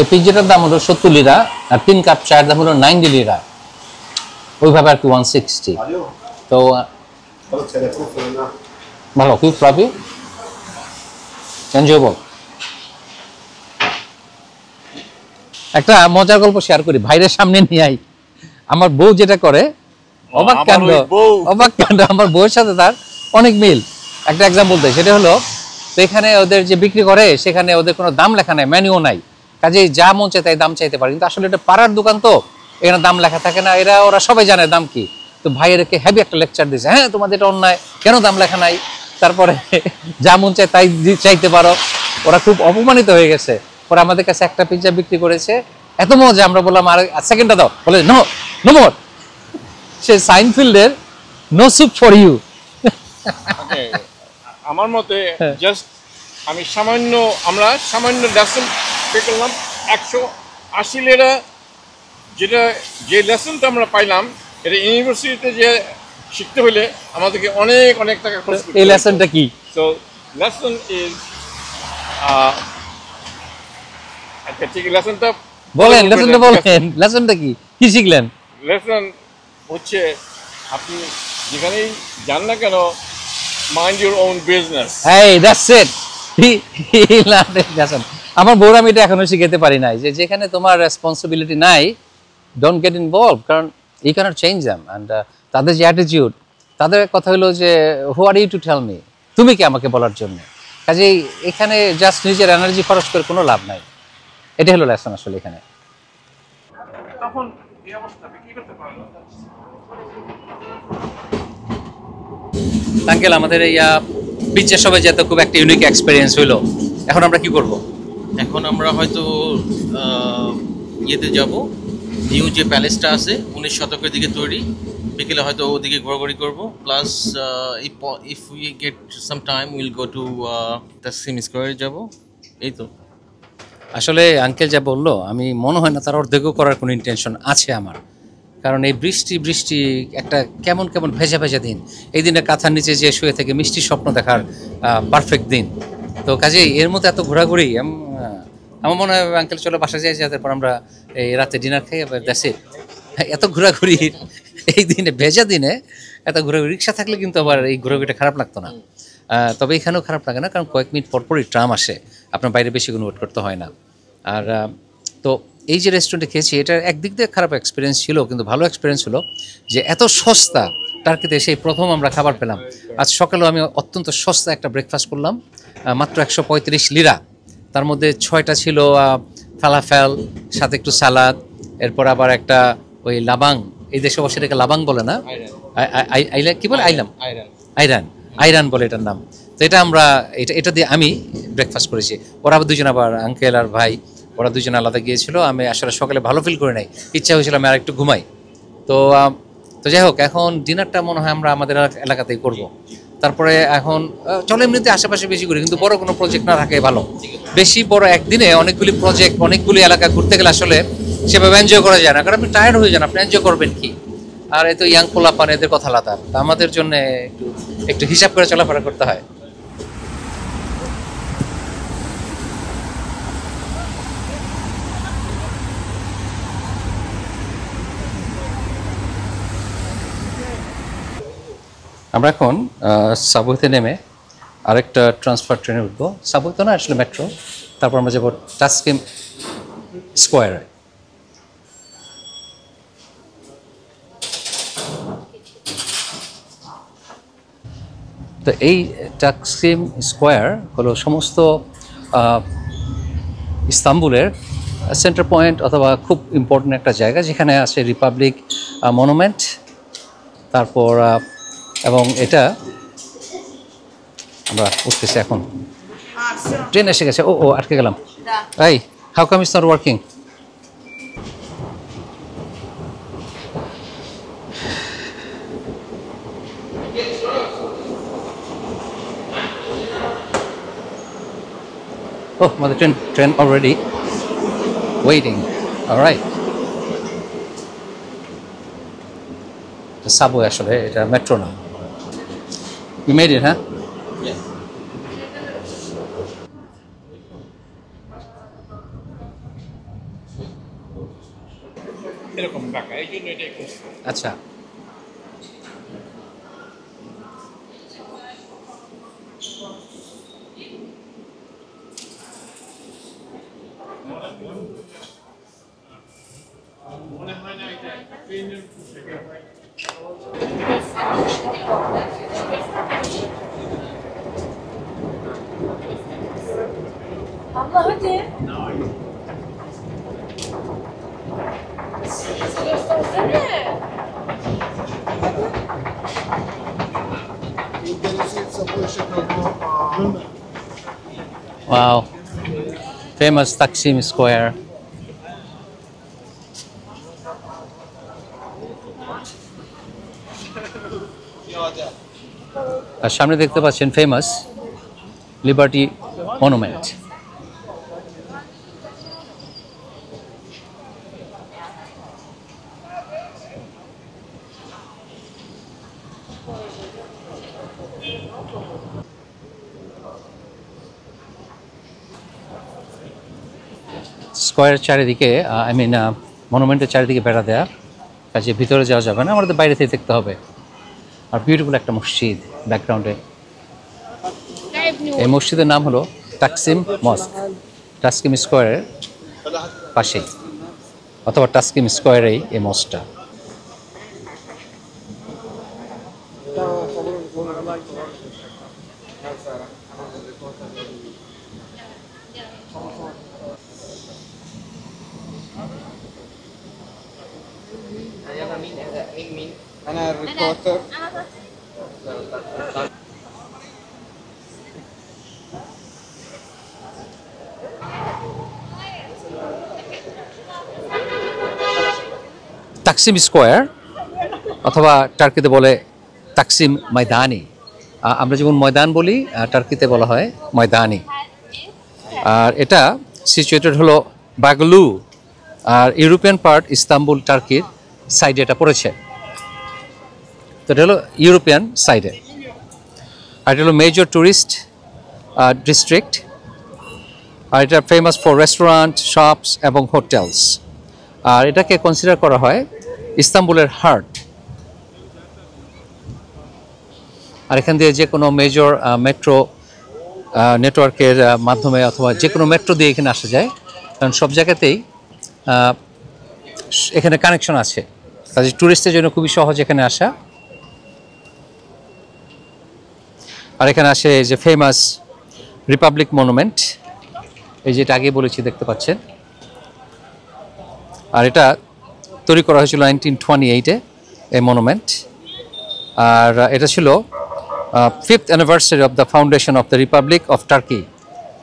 এই পিৎজাটার দাম হলো 70 লিরা, আর 3 কাপ চায়ের দাম হলো 90 লিরা। ওইভাবে আর কি 160। তো ভালো, খুব ফ্লাফি, এনজয়েবল। একটা মজার গল্প শেয়ার করি, ভাইরের সামনে নিয়ে আই। আমার বউ যেটা করে, অবাক আমার কাণ্ড, ওই বউ। অবাক কাণ্ড। আমার বউয়ের সাথে তার অনেক মিল। একটা এক্সাম্পল দেয়, সেটা হলো তো এখানে ওদের যে বিক্রি করে সেখানে ওদের কোনো দাম লেখা নাই, মেনুও নাই, কাজেই যা মন চায় তাই দাম চাইতে পারে। কিন্তু আসলে এটা পাড়ার দোকান তো, এখানে দাম লেখা থাকে না, ওরা সবাই জানে দাম কি। তো ভাইয়েরকে হেভি একটা লেকচার দিয়েছে, হ্যাঁ তোমাদের এটা অন্যায়, কেন দাম লেখা নাই, তারপরে যা মন চায় তাই চাইতে পারো। ওরা খুব অপমানিত হয়ে গেছে। ওরা আমাদের কাছে একটা পিৎজা বিক্রি করেছে, এত মজা, আমরা বললাম আর সেকেন্ডটা দাও, বলে নো নো মোর। সে সাইনফিল্ডের no soup for you. Okay, আমার মতে জাস্ট আমরা সামান্য লেসন পে করলাম 180 লিরা, যে লেসনটা আমরা পাইলাম এটা ইউনিভার্সিটিতে যে শিখতে হলে আমাদেরকে অনেক অনেক টাকা খরচ করতে এই লেসনটা কি? সো লেসন ইজ আচ্ছা ঠিক লেসনটা বলেন, লেসনটা বলেন, লেসনটা কি, কি শিখলেন? লেসন হচ্ছে আপনি যেখানেই যান না কেন, মাইন্ড ইউর ওন বিজনেস। এই দ্যাটস ইট। লেসন আমার বউরা আমি এটা এখনো শিখাতে পারি নাই, যে যেখানে তোমার রেসপন্সিবিলিটি নাই, ডোন্ট গেট ইনভলভ, কারণ you can't change them. And তাদের যে অ্যাটিটিউড, তাদের কথা হলো যে who are you to tell me, তুমি কি আমাকে বলার জন্য। কাজেই এখানে জাস্ট নিজের এনার্জি খরচ করে কোনো লাভ নাই। এটা হলো লেসন আসলে এখানে। তখন এই অবস্থা কি করতে পারলো? আঙ্কেল, আমাদের এই পিৎজা সবাই যেতে খুব একটা ইউনিক এক্সপিরিয়েন্স হইলো, এখন আমরা কি করব? এখন আমরা হয়তো ইয়েতে যাব, নিউ যে প্যালেসটা আছে 19 শতকের দিকে তৈরি, বিকেলে হয়তো ওদিকে ঘোরাঘুরি করব। Plus if we get some time will go to Tasim স্কোয়ারে যাব। এই তো। আসলে আঙ্কেল যা বললো, আমি মনে হয় না তার অর্ধেকও করার কোনো ইন্টেনশন আছে আমার। কারণ এই বৃষ্টি একটা কেমন কেমন ভেজা ভেজা দিন, এই দিনে কাঁথার নিচে যে শুয়ে থেকে মিষ্টি স্বপ্ন দেখার পারফেক্ট দিন। তো কাজেই এর মধ্যে এত ঘোরাঘুরি, আমার মনে হয় আঙ্কেল চলো বাসা যাই, তারপর আমরা এই রাতে ডিনার খাই, আবার দেশে এত ঘোরাঘুরি এই দিনে, ভেজা দিনে এত ঘোরাঘুরি। রিক্সা থাকলে কিন্তু আবার এই ঘোরাঘুরিটা খারাপ লাগতো না। তবে এখানেও খারাপ লাগে না, কারণ কয়েক মিনিট পরপরই ট্রাম আসে, আপনার বাইরে বেশি কোনো ওয়েট করতে হয় না। আর তো এই যে রেস্টুরেন্টে খেয়েছি, এটার একদিক দিয়ে খারাপ এক্সপিরিয়েন্স ছিল, কিন্তু ভালো এক্সপিরিয়েন্স হলো যে এত সস্তা টার্কিতে সেই প্রথম আমরা খাবার পেলাম। আজ সকালেও আমি অত্যন্ত সস্তা একটা ব্রেকফাস্ট করলাম, মাত্র 135 লিরা। তার মধ্যে 6টা ছিল ফালাফেল, সাথে একটু সালাদ, এরপর আবার একটা ওই লাবাং, এই দেশে অবশ্যই এটাকে লাবাং বলে না, কি বলে, আইরান বলে এটার নাম। তো এটা আমরা এটা দিয়ে আমি ব্রেকফাস্ট করেছি। ওরা আবার আঙ্কেল আর ভাই, ওরা দুজন আলাদা গিয়েছিল। আমি আসলে সকালে ভালো ফিল করে নাই, ইচ্ছা হয়েছিল আমি আর একটু ঘুমাই। তো যাই হোক, এখন ডিনারটা মনে হয় আমরা আমাদের এলাকাতেই করব। তারপরে এখন চলো এমনিতে আশেপাশে বেশি করি, কিন্তু বড় কোনো প্রজেক্ট না রাখাই ভালো। বেশি বড় একদিনে অনেকগুলি প্রজেক্ট, অনেকগুলি এলাকা ঘুরতে গেলে আসলে সেভাবে এনজয় করা যায় না, কারণ আপনি টায়ার্ড হয়ে যান, আপনি এনজয় করবেন কি? আর এত ইয়াং পোলাপান, এদের কথা আলাদা, আমাদের জন্য একটু হিসাব করে চলাফেরা করতে হয়। আমরা এখন সাবওয়েতে নেমে আরেকটা ট্রান্সফার ট্রেনে উঠবো। সাবওয়ে তো না, আসলে মেট্রো। তারপর আমরা যাবো তাসকিম স্কোয়ারে। তো এই তাকসিম স্কোয়ার হলো সমস্ত ইস্তাম্বুলের সেন্টার পয়েন্ট, অথবা খুব ইম্পর্টেন্ট একটা জায়গা, যেখানে আছে রিপাবলিক মনুমেন্ট। তারপর এবং এটা আমরা উঠতেছি এখন, ট্রেন এসে গেছে। ও আটকে গেলাম। এই, how come it's not working? Oh, আমাদের train already waiting. All right. Subway আসলে, এটা মেট্রো না। You made it, huh? Yes. এরকম টাকা, এই জন্য এটা একটু আচ্ছা। মনে হয় না এটা একটা ট্রেনের Wow, famous Taksim Square. আর সামনে দেখতে পাচ্ছেন ফেমাস লিবার্টি মনুমেন্ট। স্কোয়ারের চারিদিকে মনুমেন্টের চারিদিকে বেড়া দেয়া, কাজে ভিতরে যাওয়া যাবে না, আমাদের বাইরে থেকে দেখতে হবে। আর বিউটিফুল একটা মসজিদ ব্যাকগ্রাউন্ডে। এই মসজিদের নাম হলো তাকসিম মস্ক, তাকসিম স্কোয়ারের পাশেই, অথবা তাকসিম স্কোয়ারেই এই মসজিদটা। তাকসিম স্কোয়ার অথবা টার্কিতে বলে তাকসিম ময়দানি। আমরা যেমন ময়দান বলি, টার্কিতে বলা হয় ময়দানি। আর এটা সিচুয়েটেড হলো বাগলু, আর ইউরোপিয়ান পার্ট ইস্তাম্বুল টার্কির সাইডে এটা পড়েছে। তো এটা হলো ইউরোপিয়ান সাইডে। আর এটা হলো মেজর ট্যুরিস্ট ডিস্ট্রিক্ট। আর এটা ফেমাস ফর রেস্টুরেন্ট, শপস এবং হোটেলস। আর এটাকে কনসিডার করা হয় ইস্তাম্বুলের হার্ট। আর এখান দিয়ে যে কোনো মেজর মেট্রো নেটওয়ার্কের মাধ্যমে অথবা যে কোনো মেট্রো দিয়ে এখানে আসা যায়, কারণ সব জায়গাতেই এখানে কানেকশন আছে, কাজে ট্যুরিস্টের জন্য খুবই সহজ এখানে আসা। আর এখানে আসে এই যে ফেমাস রিপাবলিক মনুমেন্ট, এই যেটা আগে বলেছি দেখতে পাচ্ছেন। আর এটা তৈরি করা হয়েছিল 1928-এ এই মনুমেন্ট। আর এটা ছিল 5th anniversary of the foundation of the Republic of turkey,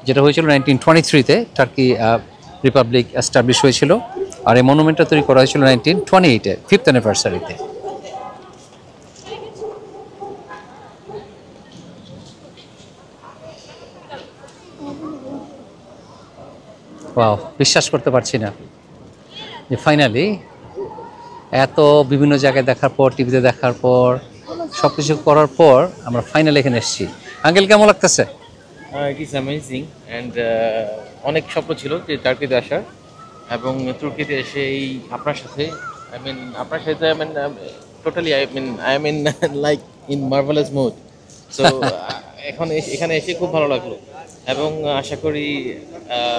যেটা হয়েছিল 1923-তে টার্কি রিপাবলিক এস্টাবলিশ হয়েছিল। আর এই মনুমেন্টটা তৈরি করা হয়েছিল 1928-এ 5th অ্যানিভার্সারিতে। ওয়াও, বিশ্বাস করতে পারছি না যে ফাইনালি এত বিভিন্ন জায়গায় দেখার পর, টিভিতে দেখার পর, সব কিছু করার পর আমরা ফাইনালি এখানে এসেছি। আঙ্কেল, কেমন লাগতেছে? ইট ইজ অ্যামেজিং অ্যান্ড অনেক স্বপ্ন ছিল যে টার্কিতে আসার, এবং তুর্কিতে এসে এই আপনার সাথে totally I am in like in marvellous mood. So এখন এখানে এসে খুব ভালো লাগলো, এবং আশা করি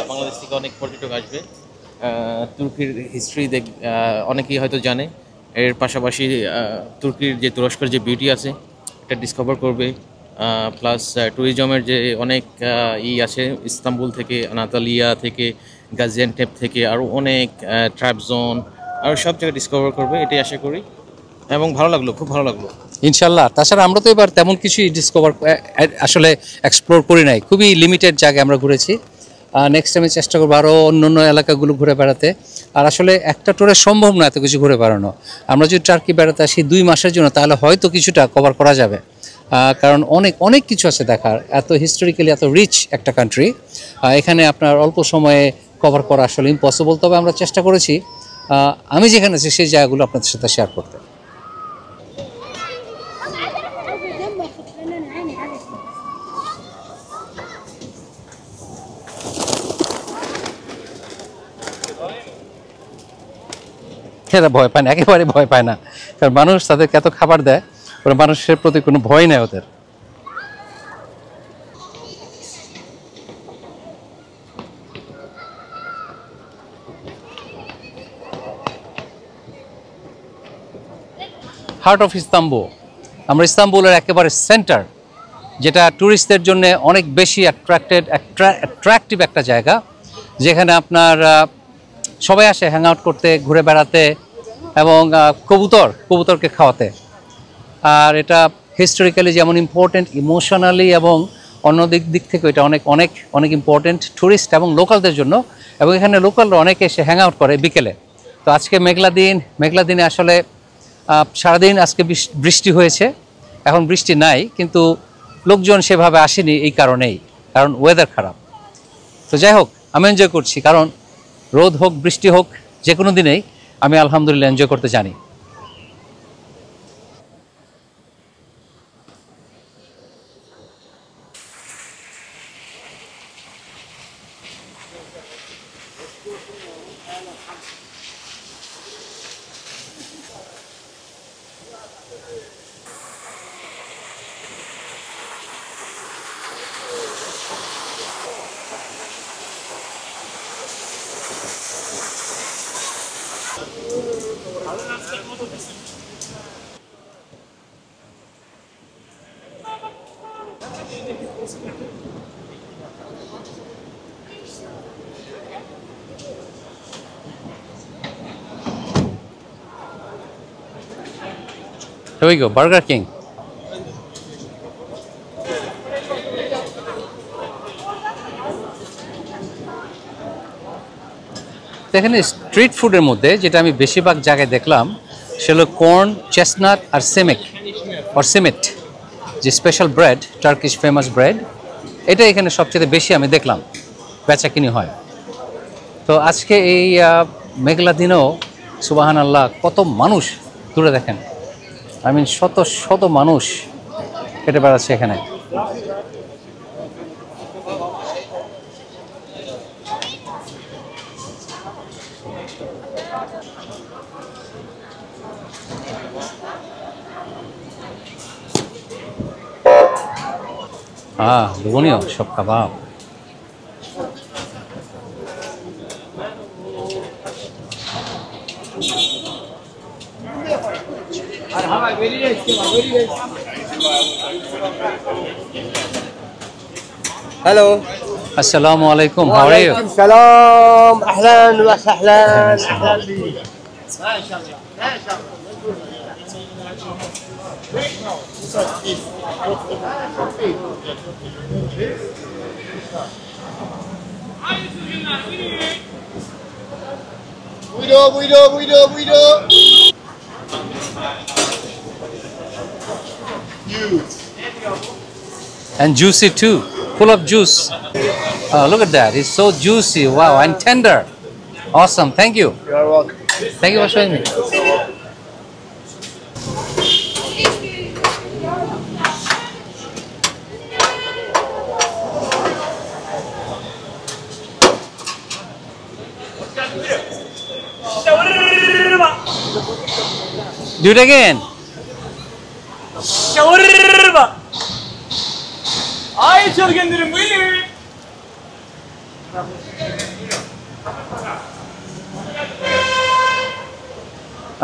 বাংলাদেশ থেকে অনেক পর্যটক আসবে। তুর্কির হিস্ট্রি অনেকেই হয়তো জানে, এর পাশাপাশি তুর্কির যে তুরস্কের যে বিউটি আছে এটা ডিসকভার করবে। প্লাস ট্যুরিজমের যে অনেক আছে, ইস্তাম্বুল থেকে, আনাতালিয়া থেকে, গাজিয়ান্টেপ থেকে আরও অনেক ট্রাবজোন, আরও সব জায়গায় ডিসকভার করবে, এটাই আশা করি। এবং ভালো লাগলো, খুব ভালো লাগলো ইনশাল্লাহ। তাছাড়া আমরা তো এবার তেমন কিছুই ডিসকভার আসলে এক্সপ্লোর করি নাই, খুবই লিমিটেড জায়গায় আমরা ঘুরেছি। নেক্সট টাইমে চেষ্টা করবো আরও অন্য এলাকাগুলো ঘুরে বেড়াতে। আর আসলে একটা ট্যুরে সম্ভব না এত কিছু ঘুরে বেড়ানো। আমরা যদি টার্কি বেড়াতে আসি 2 মাসের জন্য, তাহলে হয়তো কিছুটা কভার করা যাবে, কারণ অনেক কিছু আছে দেখার। এত হিস্টোরিক্যালি এত রিচ একটা কান্ট্রি, এখানে আপনার অল্প সময়ে কভার করা আসলে ইম্পসিবল। তবে আমরা চেষ্টা করেছি আমি যেখানে আছি সেই জায়গাগুলো আপনাদের সাথে শেয়ার করতে। এরা ভয় পায় না, একেবারে ভয় পায় না, কারণ মানুষ তাদেরকে এত খাবার দেয়, ওরা মানুষের প্রতি কোনো ভয় নেই ওদের। হার্ট অফ ইস্তাম্বুল, আমরা ইস্তাম্বুলের একেবারে সেন্টার, যেটা ট্যুরিস্টদের জন্য অনেক বেশি অ্যাট্রাকটিভ একটা জায়গা, যেখানে আপনার সবাই আসে হ্যাং আউট করতে, ঘুরে বেড়াতে এবং কবুতরকে খাওয়াতে। আর এটা হিস্টোরিক্যালি যেমন ইম্পর্টেন্ট, ইমোশনালি এবং অন্য দিক থেকে এটা অনেক অনেক অনেক ইম্পর্টেন্ট ট্যুরিস্ট এবং লোকালদের জন্য। এবং এখানে লোকালরা অনেকে এসে হ্যাং আউট করে বিকেলে। তো আজকে মেঘলা দিনে আসলে সারাদিন আজকে বৃষ্টি হয়েছে, এখন বৃষ্টি নাই, কিন্তু লোকজন সেভাবে আসেনি এই কারণেই, কারণ ওয়েদার খারাপ। তো যাই হোক, আমি এনজয় করছি, কারণ রোদ হোক বৃষ্টি হোক যে কোনো দিনেই আমি আলহামদুলিল্লাহ এনজয় করতে জানি। Here we go, Burger King. এখানে স্ট্রিট ফুডের মধ্যে যেটা আমি বেশিরভাগ জায়গায় দেখলাম সেগুলো কর্ন, চেস্টনাট আর সিমেট, যে special bread, Turkish famous bread, এটা এখানে সবচেয়ে বেশি আমি দেখলাম বেচাকিনি হয়। তো আজকে এই মেঘলা দিনেও সুবহানাল্লাহ কত মানুষ দূরে দেখেন, শত শত মানুষ হেঁটে বেড়াচ্ছে এখানে। লোভনীয় সব কাবাব। Hello. Assalamu alaikum. How are you? Salam. Ahlan wa sahlan. Ahlan bik. ما شاء الله. ما شاء الله. Buido. And juicy too, full of juice. Oh, look at that, it's so juicy, wow, and tender. Awesome, thank you. You're welcome. Thank you for showing me. Do it again. Shawarma. Ay çılgınlarım buyurun.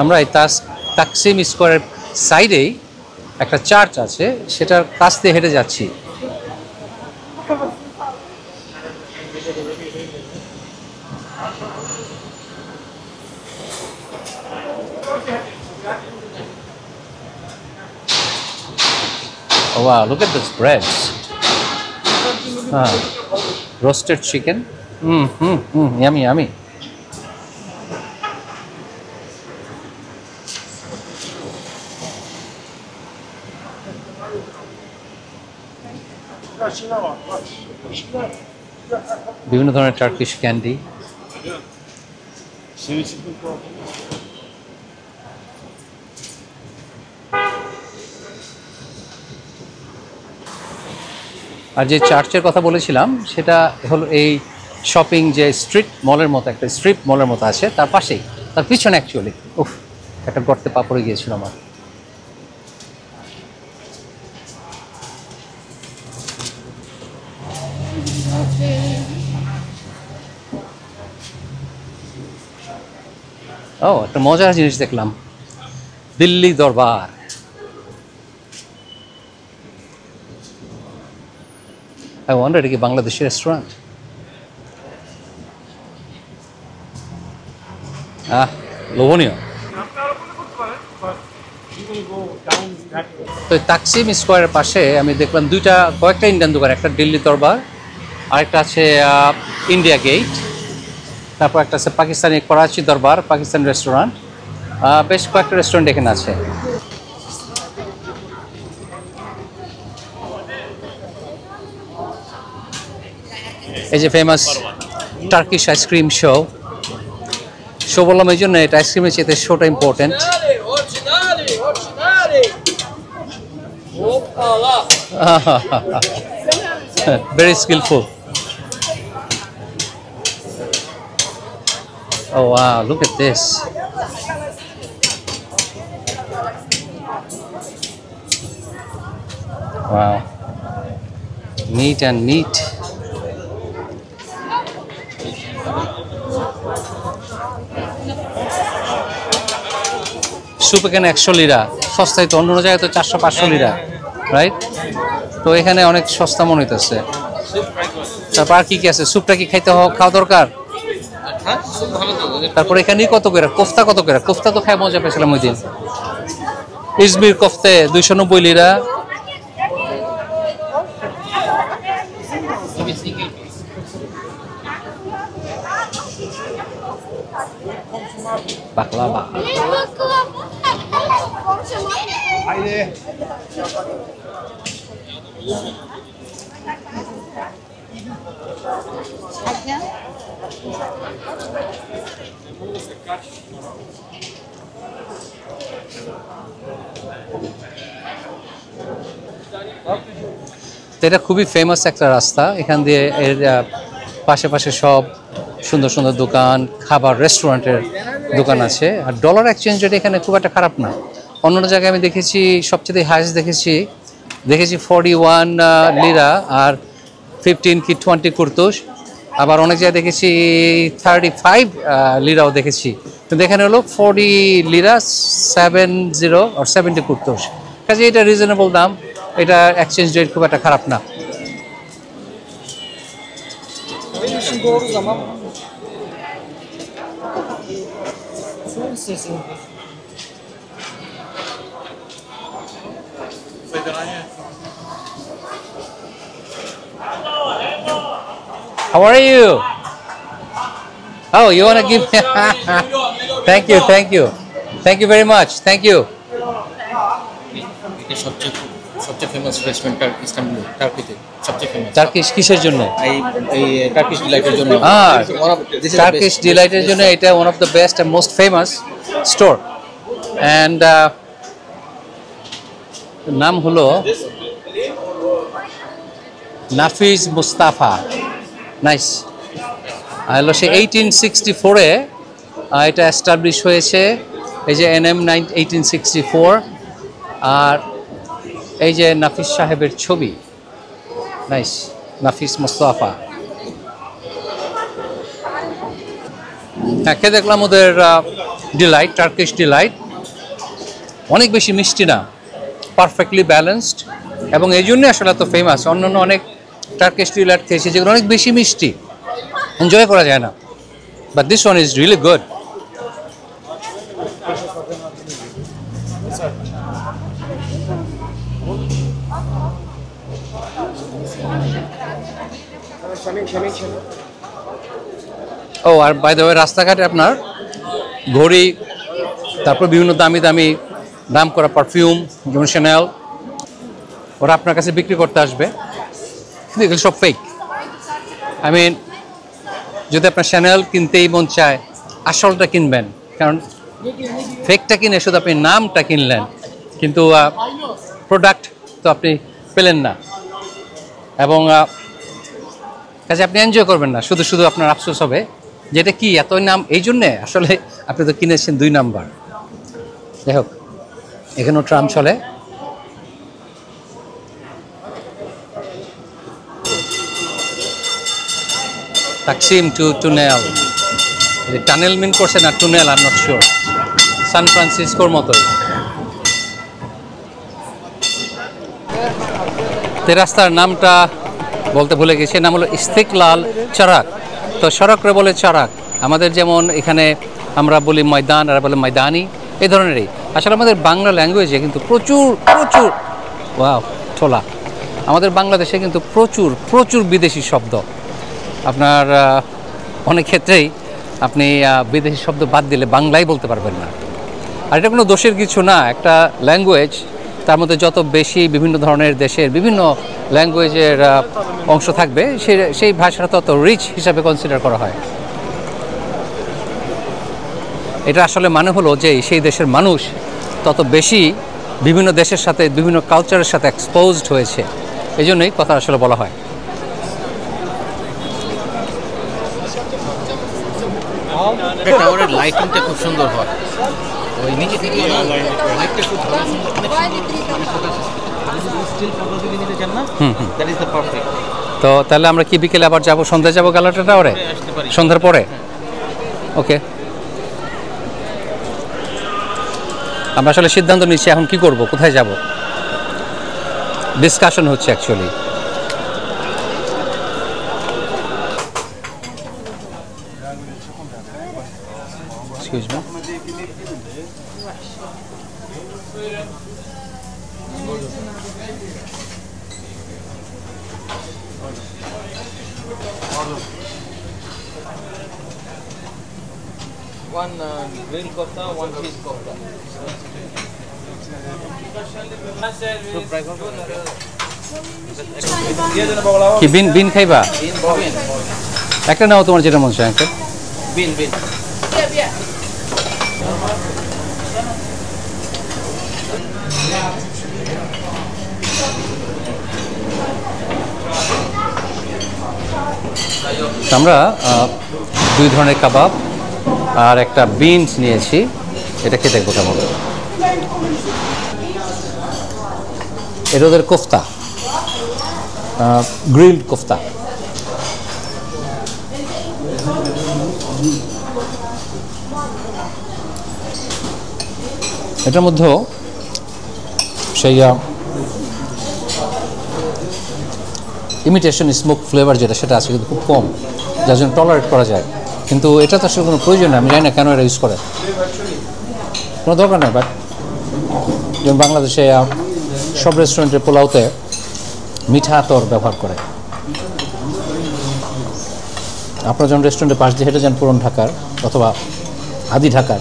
আমরা এই Taksim স্কোয়ারের সাইডেই একটা church আছে, সেটার কাছ দিয়ে হেঁটে যাচ্ছি। Oh wow, look at those breads. Roasted chicken. Yummy. বিভিন্ন ধরনের টার্কিশ ক্যান্ডি। আর যে চার্চের কথা বলেছিলাম সেটা হলো এই শপিং যে স্ট্রিট মলের মতো, একটা স্ট্রিট মলের মতো আছে তার পাশেই, তার পিছনে অ্যাকচুয়ালি। উফ, একটা গর্তে পা পড়ে গিয়েছিল আমার। ও, একটা মজার জিনিস দেখলাম, দিল্লি দরবার। I wonder এটা কি বাংলাদেশি রেস্টুরেন্ট? লোভনীয়। তো তাকসিম স্কোয়ারের পাশে আমি দেখলাম কয়েকটা ইন্ডিয়ান দোকান, একটা দিল্লি দরবার, আরেকটা আছে ইন্ডিয়া গেট, তারপর একটা আছে পাকিস্তানি করাচি দরবার, পাকিস্তানি রেস্টুরেন্ট, বেশ কয়েকটা রেস্টুরেন্ট এখানে আছে। এই যে ফেমাস টার্কিশ আইসক্রিম শো বললাম এই জন্য, এটা আইসক্রিমের চেয়ে শোটা important. Very skillful. Oh wow, look at this. Wow. Neat and neat. Soup এখানে 100 লিরা, সস্তায় তো, অন্য জায়গায় তো 400-500 লিরা, রাইট? তো এখানে অনেক সস্তা মনে হইতেছে। তারপর আর কি কি আছে? স্যুপটা কি খাওয়া দরকার? তারপর এখানে কত করে কোফতা, কোফতা তো খায় মজা পেয়েছিলাম ওই দিন। ইজমির কোফতে 290 লিরা। বাকলাভা। এটা খুবই ফেমাস একটা রাস্তা, এখান দিয়ে এর পাশে সব সুন্দর সুন্দর দোকান, খাবার, রেস্টুরেন্টের দোকান আছে। আর ডলার এক্সচেঞ্জ রেট এখানে খুব একটা খারাপ না। অন্য জায়গায় আমি দেখেছি সবচেয়ে হাইস্ট দেখেছি 41 লিরা আর 15 কি 20 কুর্তুস, আবার অনেক জায়গায় দেখেছি 35 লিরাও দেখেছি, কিন্তু এখানে হলো 40 লিরা 70 কুর্তুস। কাজে এটা রিজনেবল দাম, এটা এক্সচেঞ্জ রেট খুব একটা খারাপ না। How are you? Oh, you want to give me? Thank you very much. Thank you. এটা সবচেয়ে ফেমাস রেস্টুরেন্ট ইস্তানবুল, টার্কিতে সবচেয়ে ফেমাস। টার্কিশ কিসের জন্য? এই টার্কিশ ডিলাইটের জন্য। টার্কিশ ডিলাইটের জন্য এটা one of the best and most famous store. And নাম হলো নাফিজ মুস্তাফা। নাইস। হলো সে 1864-এ এটা এস্টাবলিশ হয়েছে। এই যে NM 1864, আর এই যে নাফিস সাহেবের ছবি। নাইস, নাফিস মুস্তাফা। খেয়ে দেখলাম ওদের ডিলাইট, টার্কিশ ডিলাইট, অনেক বেশি মিষ্টি না, পারফেক্টলি ব্যালেন্সড, এবং এই জন্যই আসলে এত ফেমাস। অন্যান্য অনেক টার্কিশ ডিলাইট খেয়েছি যেগুলো অনেক বেশি মিষ্টি, এনজয় করা যায় না, but this one is really good. ও আর বাই দ্য ওয়ে, রাস্তাঘাটে আপনার ঘড়ি, তারপর বিভিন্ন দামি দামি দাম করা পারফিউম, যেমন শ্যানেল, ওরা আপনার কাছে বিক্রি করতে আসবে, কিন্তু এগুলো সব ফেক। আই মিন, যদি আপনার শ্যানেল কিনতেই মন চায়, আসলটা কিনবেন, কারণ ফেকটা কিনে শুধু আপনি নামটা কিনলেন, কিন্তু প্রোডাক্ট তো আপনি পেলেন না, এবং কাজে আপনি এনজয় করবেন না, শুধু শুধু আপনার আফসোস হবে যেটা কি এত নাম, এই জন্যে আসলে আপনি তো কিনেছেন 2 নাম্বার। যাই হোক, এখানেও ট্রাম চলে। তাকসিম টু টুনেল, টানেল মিন করছে না tunnel, I am not sure. সান ফ্রান্সিসকোর মতোই। তে রাস্তার নামটা বলতে ভুলে গেছি, নাম হলো ইস্তিকলাল চরাক। তো সড়করে বলে চরাক, আমাদের যেমন এখানে আমরা বলি ময়দান, আর বলে ময়দানি, এই ধরনেরই। আসলে আমাদের বাংলা ল্যাঙ্গুয়েজে কিন্তু প্রচুর প্রচুর ওয়াও ছোলা। আমাদের বাংলাদেশে কিন্তু প্রচুর প্রচুর বিদেশি শব্দ। আপনার অনেক ক্ষেত্রেই আপনি বিদেশি শব্দ বাদ দিলে বাংলাই বলতে পারবেন না। আর এটা কোনো দোষের কিছু না, একটা ল্যাঙ্গুয়েজ, তার মধ্যে যত বেশি বিভিন্ন ধরনের দেশের বিভিন্ন ল্যাঙ্গুয়েজের অংশ থাকবে সেই ভাষাটা তত রিচ হিসাবে কনসিডার করা হয়। এটা আসলে মানে হলো যে সেই দেশের মানুষ তত বেশি বিভিন্ন দেশের সাথে বিভিন্ন কালচারের সাথে এক্সপোজড হয়েছে, এই জন্যই কথা আসলে বলা হয়। টাওয়ারের লাইটিংটা খুব সুন্দর হয়, ওই নিচে থেকে লাইটটা খুব ভালো সুন্দর, স্টিল ফটো যদি নিতে চান না, দ্যাট ইজ দ্য পারফেক্ট। তো তাহলে আমরা কি বিকেলে আবার যাবো, সন্ধ্যায় যাবো গ্যালারি টাওয়ারে? সন্ধ্যার পরে? ওকে, আমরা আসলে সিদ্ধান্ত নিচ্ছি এখন কি করব, কোথায় যাব, ডিসকাশন হচ্ছে actually. Excuse me, one grill kofta, one fish kofta. কি বিন বিন খাইবা? একটা নাও তোমার যেটা মন চায়। বিন বিন আমরা দুই ধরনের কাবাব আর একটা বিনস নিয়েছি, এটা খেতে দেখবো কেমন। এটা ওদের কোফতা, গ্রিলড কোফতা। এটার মধ্যেও সেই ইমিটেশন স্মোক ফ্লেভার যেটা সেটা আছে, কিন্তু খুব কম, যার জন্য টলারেট করা যায়। কিন্তু এটা তো আসলে কোনো প্রয়োজন নেই, আমি জানি না কেন এটা ইউজ করে, কোনো দরকার নেই। বাট যেমন বাংলাদেশে সব রেস্টুরেন্টের পোলাওতে মিঠা আতর ব্যবহার করে। আপনারা যখন রেস্টুরেন্টের পাশ দিয়ে হেঁটে যান পুরন ঢাকার অথবা আদি ঢাকার,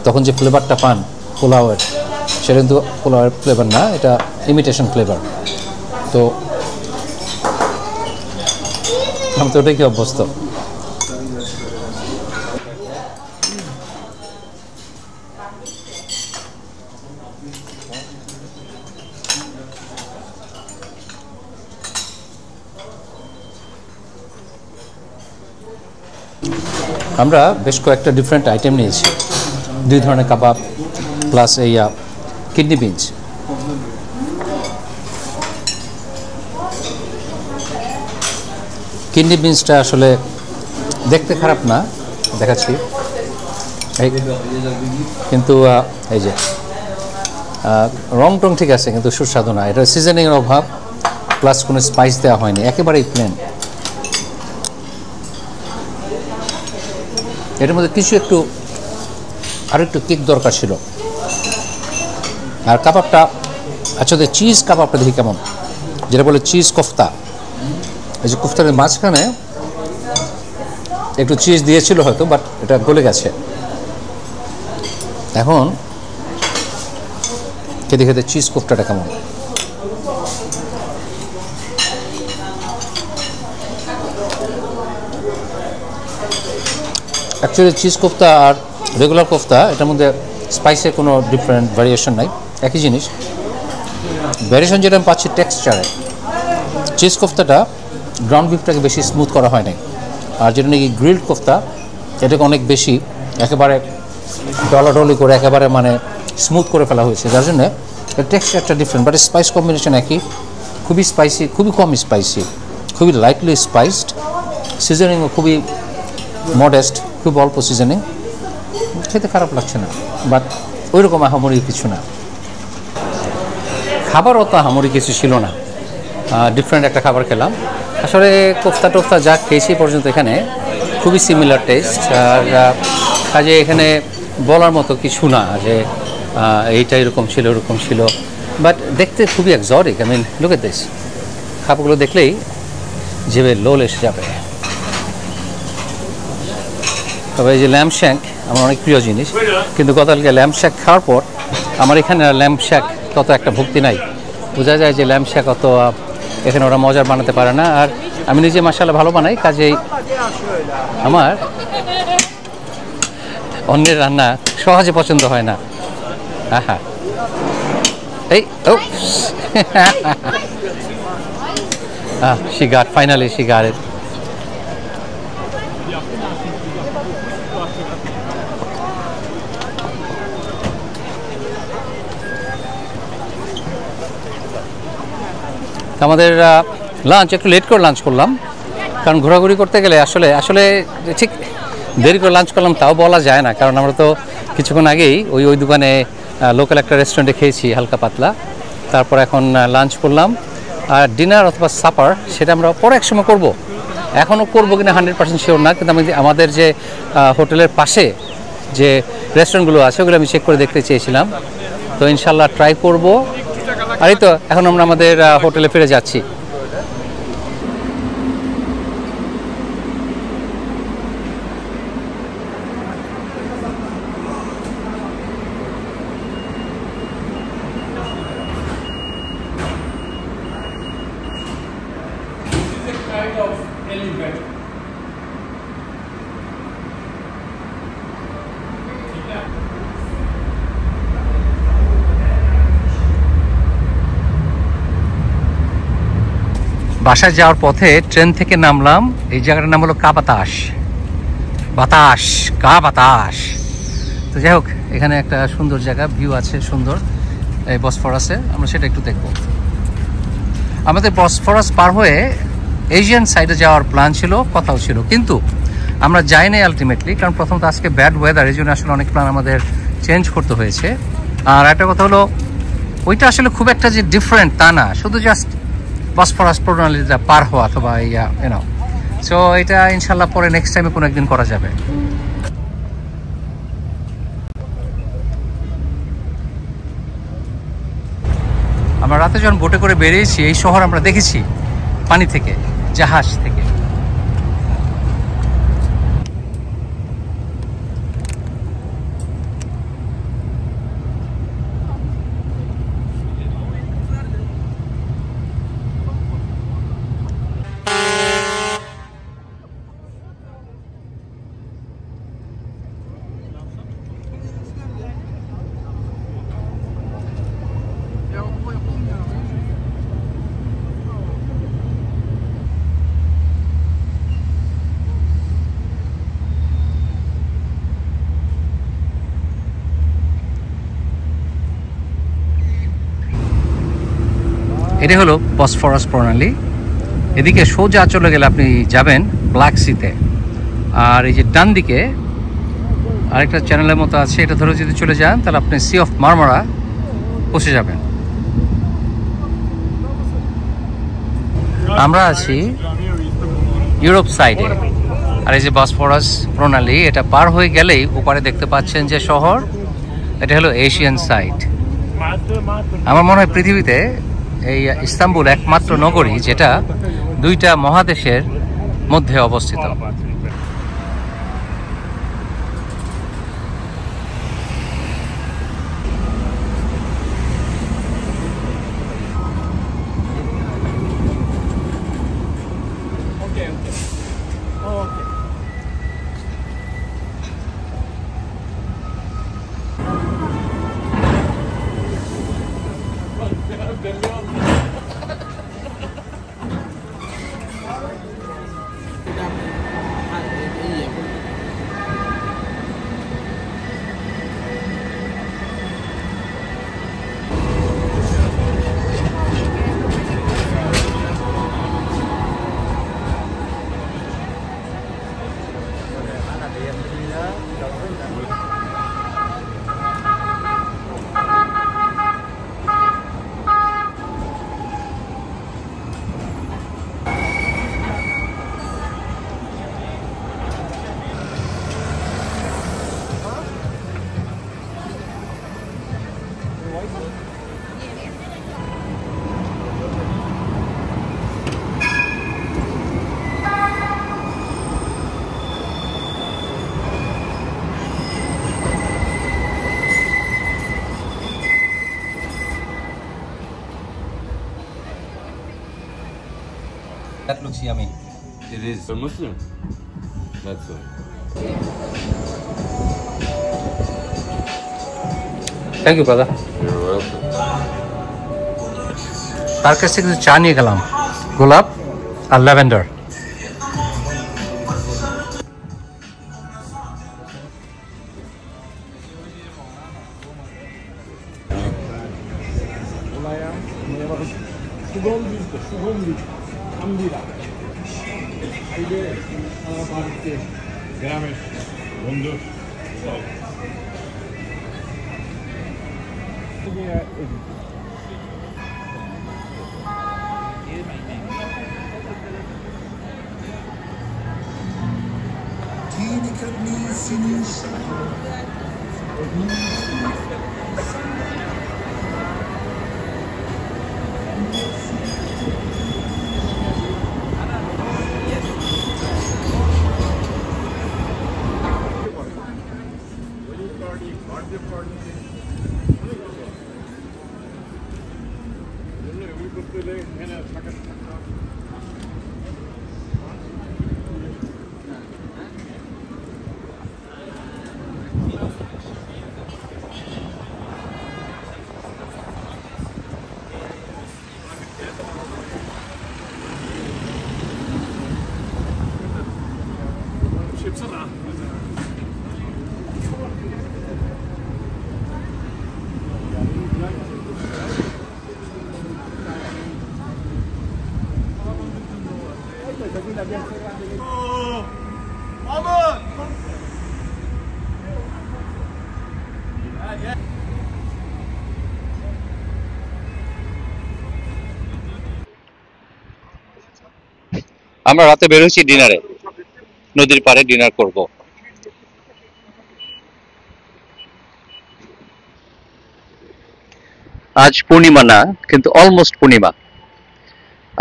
তখন যে ফ্লেভারটা পান পোলাওয়ের, সেটা কিন্তু পোলাওয়ের ফ্লেভার না, এটা ইমিটেশন ফ্লেভার। তো আমি তো ওটাই কি অভ্যস্ত। আমরা বেশ কয়েকটা ডিফারেন্ট আইটেম নিয়েছি, দুই ধরনের কাবাব প্লাস এই কিডনি বিনস। কিডনি বিনসটা আসলে দেখতে খারাপ না, দেখাচ্ছি, কিন্তু এই যে রং টং ঠিক আছে, কিন্তু সুস্বাদু না। এটা সিজনিংয়ের অভাব প্লাস কোনো স্পাইস দেওয়া হয়নি, একেবারেই প্লেন। এটার মধ্যে কিছু আরও একটু কেক দরকার ছিল। আর কাবাবটা, আচ্ছা ওদের চিজ কাবাবটা দেখি কেমন, যেটা বলে চিজ কোফতা। এই যে কোফতার মাঝখানে একটু চিজ দিয়েছিল হয়তো, বাট এটা গলে গেছে। এখন খেতে খেতে চিজ কোফতাটা কেমন। অ্যাকচুয়ালি চিজ কোফতা আর রেগুলার কোফতা, এটার মধ্যে স্পাইসের কোনো ডিফারেন্ট ভ্যারিয়েশন নাই, একই জিনিস। ভ্যারিয়েশন যেটা আমি পাচ্ছি টেক্সচারে, চিজ কোফতাটা গ্রাউন্ড বিফটাকে বেশি স্মুথ করা হয় নাই, আর যেটা নাকি গ্রিলড কোফতা এটাকে অনেক বেশি একেবারে ডলাডলি করে একেবারে মানে স্মুথ করে ফেলা হয়েছে, যার জন্য টেক্সচারটা ডিফারেন্ট। বাট স্পাইস কম্বিনেশন একই, খুবই স্পাইসি, খুবই কম স্পাইসি, খুবই লাইটলি স্পাইসড, সিজনিংও খুবই মডেস্ট, খুব অল্প সিজনিং, খেতে খারাপ লাগছে না, বাট ওই রকম আহামরি কিছু না। খাবার অত আহামরি কিছু ছিল না, ডিফারেন্ট একটা খাবার খেলাম। আসলে কোফতা টোফতা যা খেয়েছি পর্যন্ত এখানে খুবই সিমিলার টেস্ট, আর কাজে এখানে বলার মতো কিছু না যে এইটা এরকম ছিল ওরকম ছিল। বাট দেখতে খুবই exotic. I mean look at this, খাবারগুলো দেখলেই জিভে লোল এসে যাবে। তবে এই যে ল্যাম্প শ্যাঙ্ক আমার অনেক প্রিয় জিনিস, কিন্তু গতকালকে ল্যাম্প শ্যাক খাওয়ার পর আমার এখানে ল্যাম্প শ্যাক তত একটা ভক্তি নাই। বোঝা যায় যে ল্যাম্প শ্যাক অত এখানে ওরা মজার বানাতে পারে না। আর আমি নিজে মাশাআল্লাহ ভালো বানাই, কাজেই আমার অন্যের রান্না সহজে পছন্দ হয় না। হ্যাঁ এই ও she got finally she got it. আমাদের লাঞ্চ একটু লেট করে লাঞ্চ করলাম, কারণ ঘোরাঘুরি করতে গেলে আসলে আসলে ঠিক দেরি করে লাঞ্চ করলাম তাও বলা যায় না, কারণ আমরা তো কিছুক্ষণ আগেই ওই দোকানে লোকাল একটা রেস্টুরেন্টে খেয়েছি হালকা পাতলা। তারপর এখন লাঞ্চ করলাম, আর ডিনার অথবা সাপার সেটা আমরা পরে এক সময় করবো। এখনও করবো কিনা 100% শিওর না, কিন্তু আমাদের যে হোটেলের পাশে যে রেস্টুরেন্টগুলো আছে ওগুলো আমি চেক করে দেখতে চেয়েছিলাম, তো ইনশাল্লাহ ট্রাই করব। আর এই তো এখন আমরা আমাদের হোটেলে ফিরে যাচ্ছি। বাসায় যাওয়ার পথে ট্রেন থেকে নামলাম, এই জায়গাটার নাম হলো কা বাতাস, তো যাই হোক এখানে একটা সুন্দর জায়গা, ভিউ আছে সুন্দর এই বসফরাসে, আমরা সেটা একটু দেখব। আমাদের বসফরাস পার হয়ে এশিয়ান সাইডে যাওয়ার প্ল্যান ছিল, কথাও ছিল, কিন্তু আমরা যাই নাই আলটিমেটলি, কারণ প্রথমত আজকে ব্যাড ওয়েদার, এই জন্য আসলে অনেক প্ল্যান আমাদের চেঞ্জ করতে হয়েছে। আর একটা কথা হলো ওইটা আসলে খুব একটা যে ডিফারেন্ট তা না, শুধু জাস্ট বসফরাস প্রণালীটা পার হওয়া অথবা ইয়া সো এটা ইনশাল্লাহ পরে নেক্সট টাইমে কোনো একদিন করা যাবে। আমরা রাতে যখন বোটে করে বেরিয়েছি এই শহর আমরা দেখেছি পানি থেকে, জাহাজ থেকে। এটা হলো বসফরাস প্রণালী। এদিকে সোজা চলে গেলে আপনি যাবেন ব্ল্যাক সিতে, আর এই যে ডান দিকে আরেকটা চ্যানেলের মতো আছে, এটা ধরে যদি চলে যান তাহলে আপনি সি অফ মারমারা পৌঁছে যাবেন। আমরা আছি ইউরোপ সাইডে, আর এই যে বসফরাস প্রণালী এটা পার হয়ে গেলেই ওপারে দেখতে পাচ্ছেন যে শহর, এটা হলো এশিয়ান সাইড। আমার মনে হয় পৃথিবীতে এই ইস্তাম্বুল একমাত্র নগরী যেটা দুইটা মহাদেশের মধ্যে অবস্থিত। That looks yummy. It is. You're Muslim. That's why. Thank you, brother. You're welcome. তার কাছ থেকে কিছু চা নিয়ে গেলাম, গোলাপ আর ল্যাভেন্ডার। গ্রামের বন্ধু আমরা রাতে বের হয়েছি ডিনারে, নদীর পাড়ে ডিনার করব। আজ পূর্ণিমা না, কিন্তু অলমোস্ট পূর্ণিমা।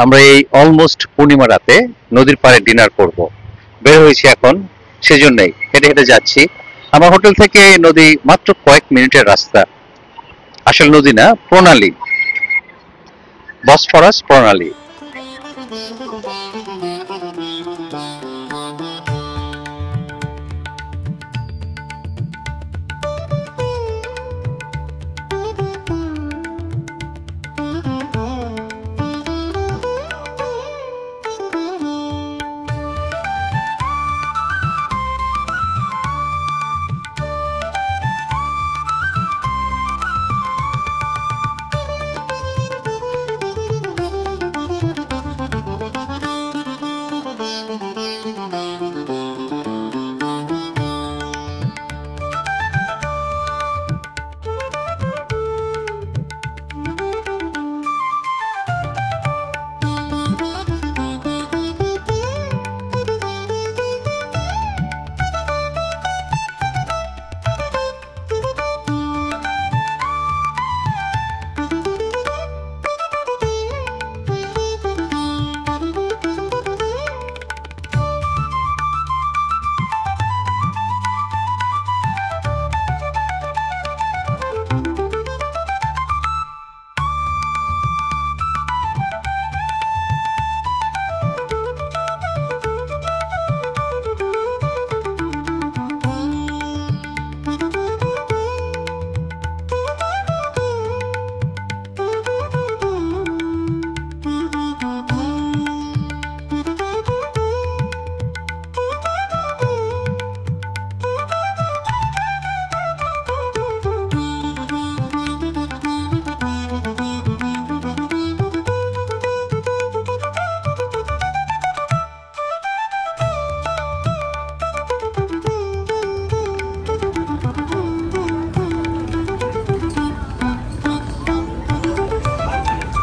আমরা এই অলমোস্ট পূর্ণিমা রাতে নদীর পাড়ে ডিনার করব। বের হয়েছি এখন, সেজন্যই হেঁটে হেঁটে যাচ্ছি। আমার হোটেল থেকে নদী মাত্র কয়েক মিনিটের রাস্তা। আসল নদী না, প্রণালী, বসফরাস প্রণালী।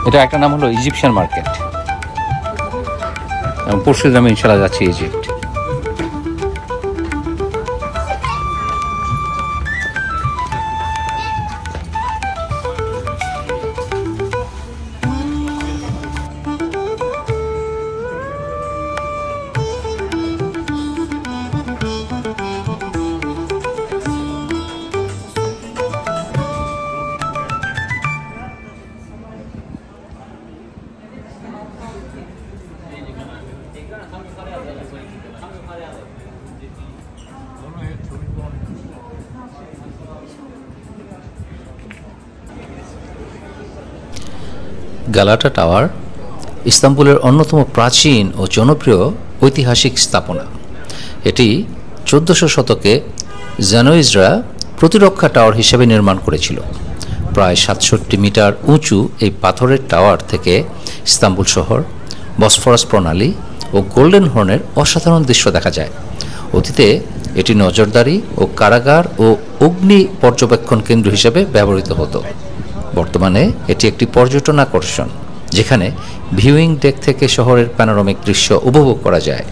এটা একটা নাম হলো ইজিপশিয়ান মার্কেট। পরশু দিন আমি ইনশাল্লাহ যাচ্ছি ইজিপ্ট। গ্যালাটা টাওয়ার ইস্তাম্বুলের অন্যতম প্রাচীন ও জনপ্রিয় ঐতিহাসিক স্থাপনা। এটি 1400 শতকে জানোইজরা প্রতিরক্ষা টাওয়ার হিসেবে নির্মাণ করেছিল। প্রায় 67 মিটার উঁচু এই পাথরের টাওয়ার থেকে ইস্তাম্বুল শহর, বসফরাস প্রণালী ও গোল্ডেন হর্নের অসাধারণ দৃশ্য দেখা যায়। অতীতে এটি নজরদারি ও কারাগার ও অগ্নি পর্যবেক্ষণ কেন্দ্র হিসেবে ব্যবহৃত হতো। বর্তমানে এটি একটি পর্যটন আকর্ষণ, যেখানে ভিউইং ডেক থেকে শহরের প্যানোরামিক দৃশ্য উপভোগ করা যায়।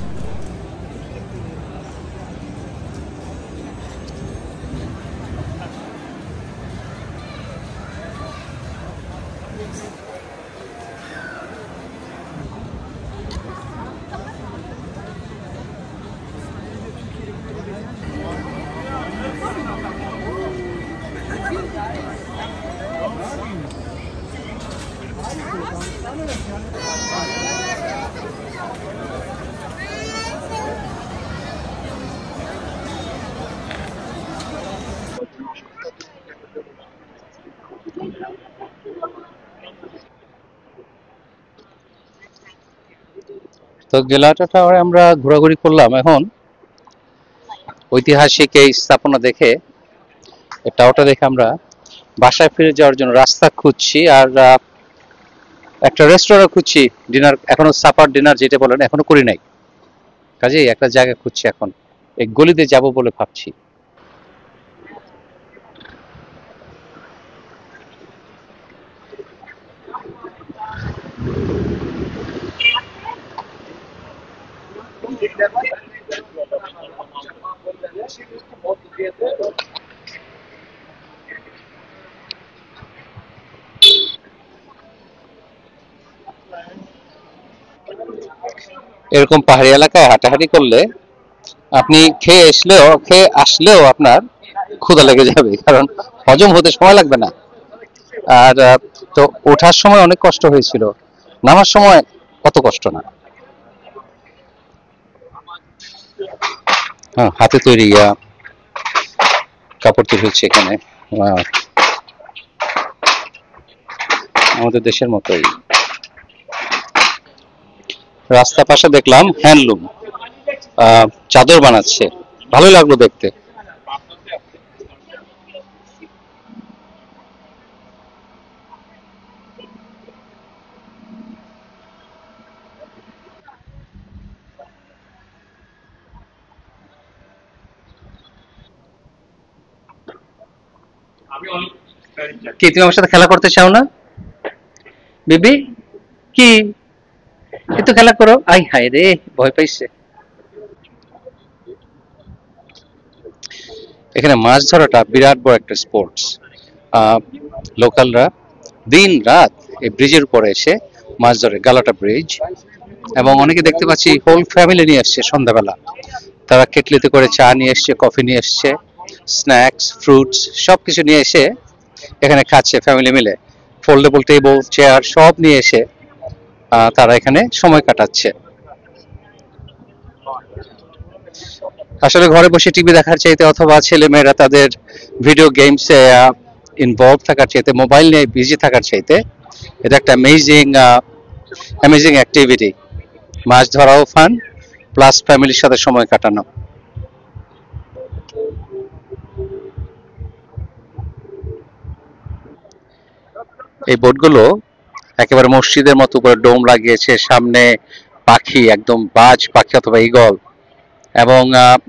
তো গেলাটা টাওয়ারে আমরা ঘোরাঘুরি করলাম। এখন ঐতিহাসিক এই স্থাপনা দেখে, এই টাওয়ারটা দেখে আমরা বাসায় ফিরে যাওয়ার জন্য রাস্তা খুঁজছি, আর একটা রেস্টুরেন্ট খুঁজছি। ডিনার এখনো, সাপার ডিনার যেটা বলেন, এখনো করি নাই। কাজেই একটা জায়গা খুঁজছি, এখন এই গলিতে যাব বলে ভাবছি। এরকম পাহাড়ি এলাকায় হাঁটাহাঁটি করলে আপনি খেয়ে আসলেও আপনার ক্ষুধা লেগে যাবে, কারণ হজম হতে সময় লাগবে না। আর তো ওঠার সময় অনেক কষ্ট হয়েছিল, নামার সময় অত কষ্ট না। হ্যাঁ, হাতে তৈরি কাপড় তৈরি হচ্ছে এখানে, আমাদের দেশের মতোই। রাস্তা পাশে দেখলাম হ্যান্ডলুম, চাদর বানাচ্ছে, ভালোই লাগলো দেখতে। কি তুমি আমার সাথে খেলা করতে চাও না বিবি? কি একটু খেলা করো। আই হায় রে, ভয় পাইছে। এখানে মাছ ধরাটা বিরাট বড় একটা স্পোর্টস। লোকালরা দিন রাত এই ব্রিজের উপরে এসে মাছ ধরে, গালাটা ব্রিজ। এবং অনেকে দেখতে পাচ্ছি হোল ফ্যামিলি নিয়ে এসছে সন্ধ্যাবেলা। তারা কেটলিতে করে চা নিয়ে এসছে, কফি নিয়ে এসছে, স্ন্যাক্স, ফ্রুটস সবকিছু নিয়ে এসে এখানে খাচ্ছে ফ্যামিলি মিলে। ফোল্ডেবল টেবিল, চেয়ার সব নিয়ে এসে তারা এখানে সময় কাটাচ্ছে। আসলে ঘরে বসে টিভি দেখার চাইতে, অথবা ছেলে মেয়েরা তাদের ভিডিও গেমসে ইনভলভ থাকার চাইতে, মোবাইল নিয়ে বিজি থাকার চাইতে, এটা একটা অ্যামেজিং অ্যাক্টিভিটি। মাছ ধরাও ফান, প্লাস ফ্যামিলির সাথে সময় কাটানো। এই বোটগুলো একেবারে মসজিদের মতো করে ডোম লাগিয়েছে, সামনে পাখি, একদম বাজ পাখি অথবা ঈগল। এবং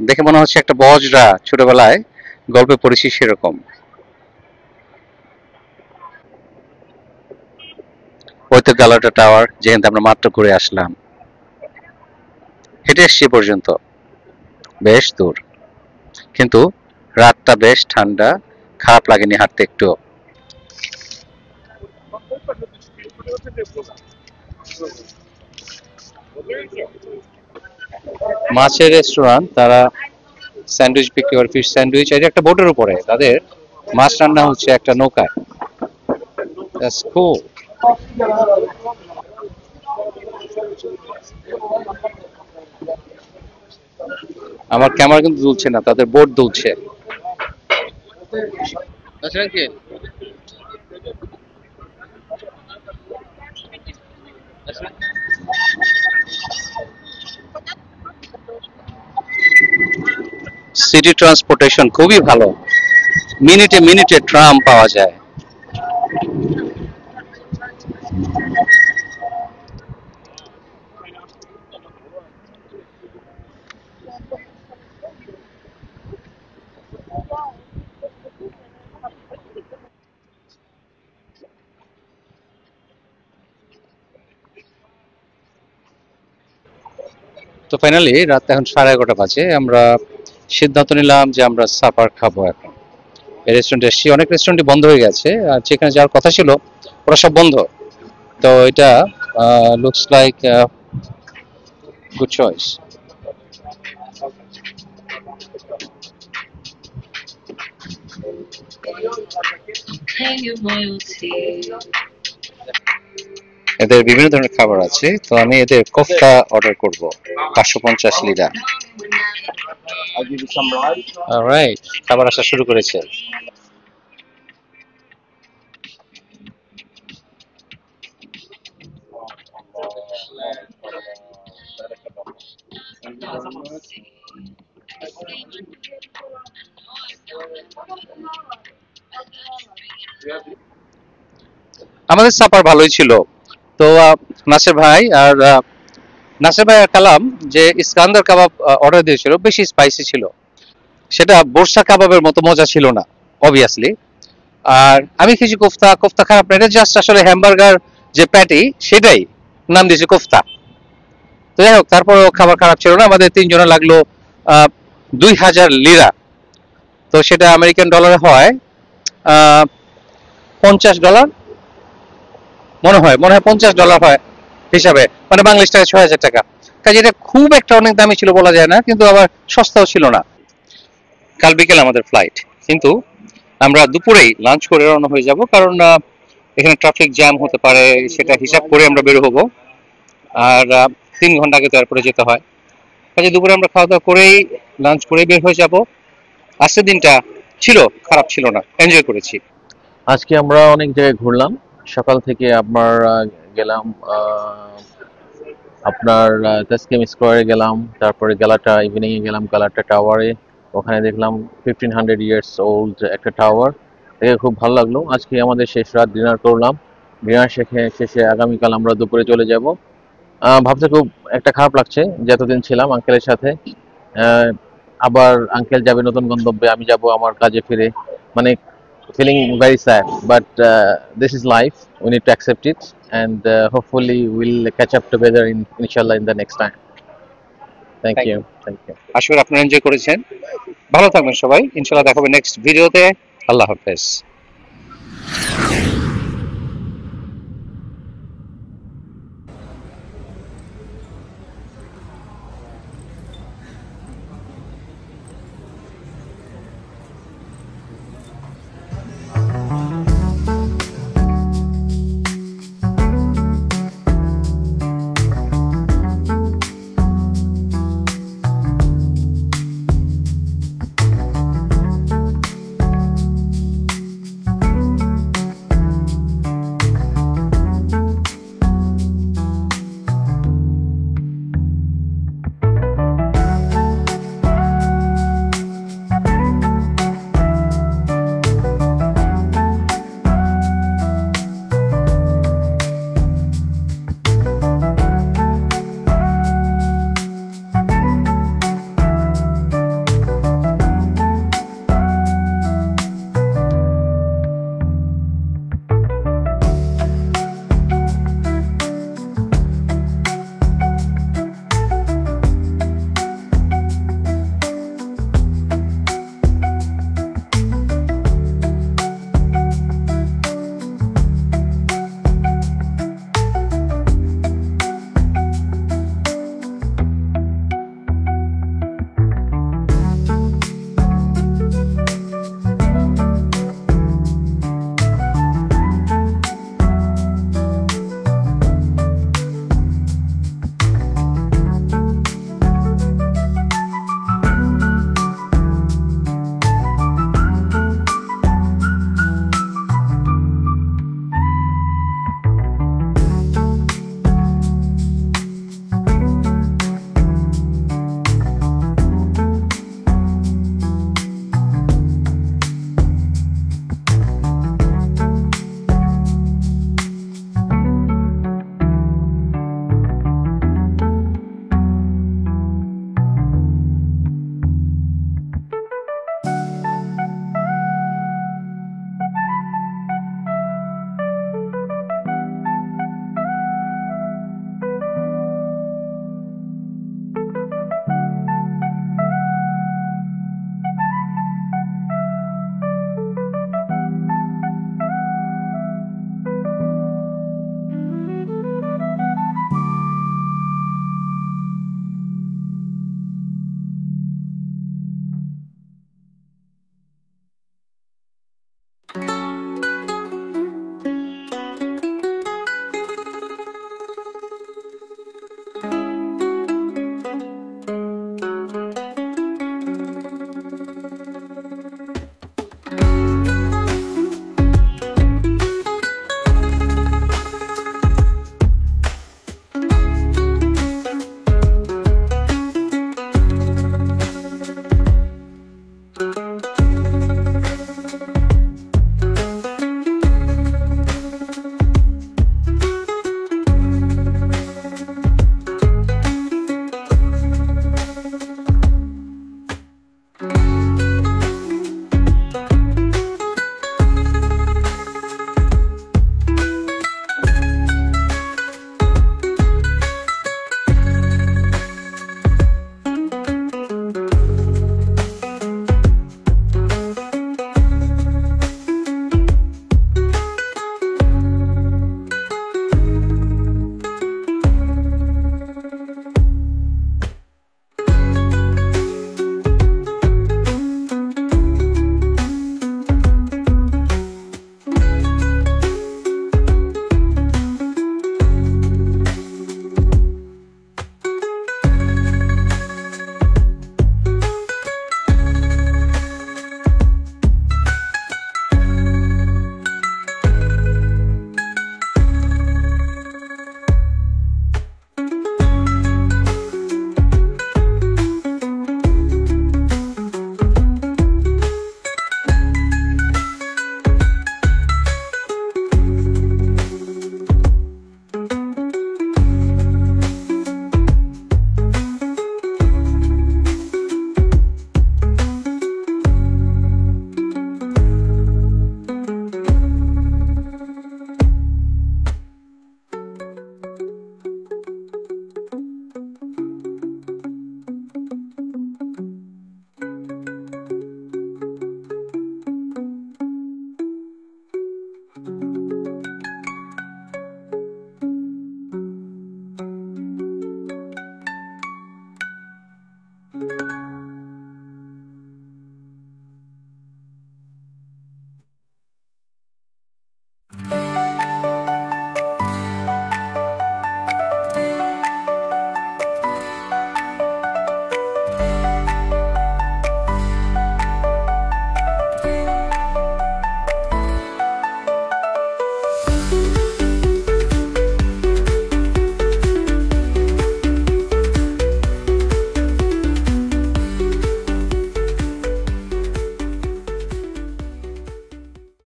দেখে মনে হচ্ছে একটা বজরা ছোটবেলায় গল্পে পড়েছি সেরকম। ওই তো গালাটা টাওয়ার, যেখান থেকে আমরা মাত্র ঘুরে আসলাম। হেঁটে এসছি পর্যন্ত, বেশ দূর, কিন্তু রাতটা বেশ ঠান্ডা, খারাপ লাগেনি হাঁটতে একটু। মাছের রেস্টুরেন্ট, তারা স্যান্ডউইচ বিক্রি করে, ফিশ স্যান্ডউইচ। এটা একটা বোটের উপরে তাদের মাছ রান্না হচ্ছে একটা নৌকায়। That's cool. আমার ক্যামেরা কিন্তু দুলছে না, তাদের বোট দুলছে। সিটি ট্রান্সপোর্টেশন খুবই ভালো, মিনিটে মিনিটে ট্রাম পাওয়া যায়। তো ফাইনালি রাত এখন 11:30 বাজে, আমরা সিদ্ধান্ত নিলাম যে আমরা সাপার খাবো। এখন এই রেস্টুরেন্টে এসেছি, অনেক রেস্টুরেন্টই বন্ধ হয়ে গেছে, আর যেখানে যাওয়ার কথা ছিল ওরা সব বন্ধ। তো এটা লুকস লাইক গুড চয়েস। এদের বিভিন্ন ধরনের খাবার আছে, তো আমি এদের কোফতা অর্ডার করব 550 লিরা। অলরাইট, খাবার আসা শুরু করেছে। আমাদের সাপার ভালোই ছিল। তো নাসির ভাই আর কালাম যে ইস্কান্দার কাবাব অর্ডার দিয়েছিল, বেশি স্পাইসি ছিল, সেটা বোরসা কাবাবের মতো মজা ছিল না অবভিয়াসলি। আর আমি খেয়েছি কোফতা, কোফতা খারাপ না, এটা জাস্ট আসলে হ্যামবার্গার যে প্যাটি সেটাই নাম দিয়েছে কোফতা। তো যাই হোক, তারপরেও খাবার খারাপ ছিল না। আমাদের 3 জনের লাগলো 2000 লিরা, তো সেটা আমেরিকান ডলারে হয় $50 মনে হয় $50 হয় হিসাবে, মানে বাংলাদেশ টাকা 6000 টাকা। কাজে এটা খুব একটা অনেক দামি ছিল বলা যায় না, কিন্তু আবার সস্তাও ছিল না। কাল বিকেল আমাদের ফ্লাইট, কিন্তু আমরা দুপুরেই লাঞ্চ করে রওনা হয়ে যাব, কারণ এখানে ট্রাফিক জ্যাম হতে পারে, সেটা হিসাব করে আমরা বের হবো। আর 3 ঘন্টা আগে তো এয়ারপোর্টে যেতে হয়। কাজে দুপুরে আমরা খাওয়া দাওয়া করেই লাঞ্চ করেই বের হয়ে যাব। আজকের দিনটা ছিল খারাপ ছিল না, এনজয় করেছি। আজকে আমরা অনেক জায়গায় ঘুরলাম। সকাল থেকে গেলাম আপনার তাসকিম স্কোয়ারে গেলাম, তারপরে গালাটা ইভিনিংয়ে গেলাম গালাটা টাওয়ারে। ওখানে দেখলাম 1500 ইয়ার্স ওল্ড একটা টাওয়ার, দেখে খুব ভালো লাগলো। আজকে আমাদের শেষ রাত ডিনার করলাম। ডিনার শেষে আগামীকাল আমরা দুপুরে চলে যাব। ভাবতে খুব একটা খারাপ লাগছে যে এতদিন ছিলাম আঙ্কেলের সাথে, আবার আঙ্কেল যাবে নতুন গন্তব্যে, আমি যাব আমার কাজে ফিরে, মানে feeling very sad, but this is life, we need to accept it, and hopefully we'll catch up together inshallah in the next time. Thank you. আশা করি আপনারা এনজয় করেছেন। ভালো থাকবেন সবাই, ইনশাআল্লাহ দেখা হবে নেক্সট ভিডিওতে। আল্লাহ হাফেজ।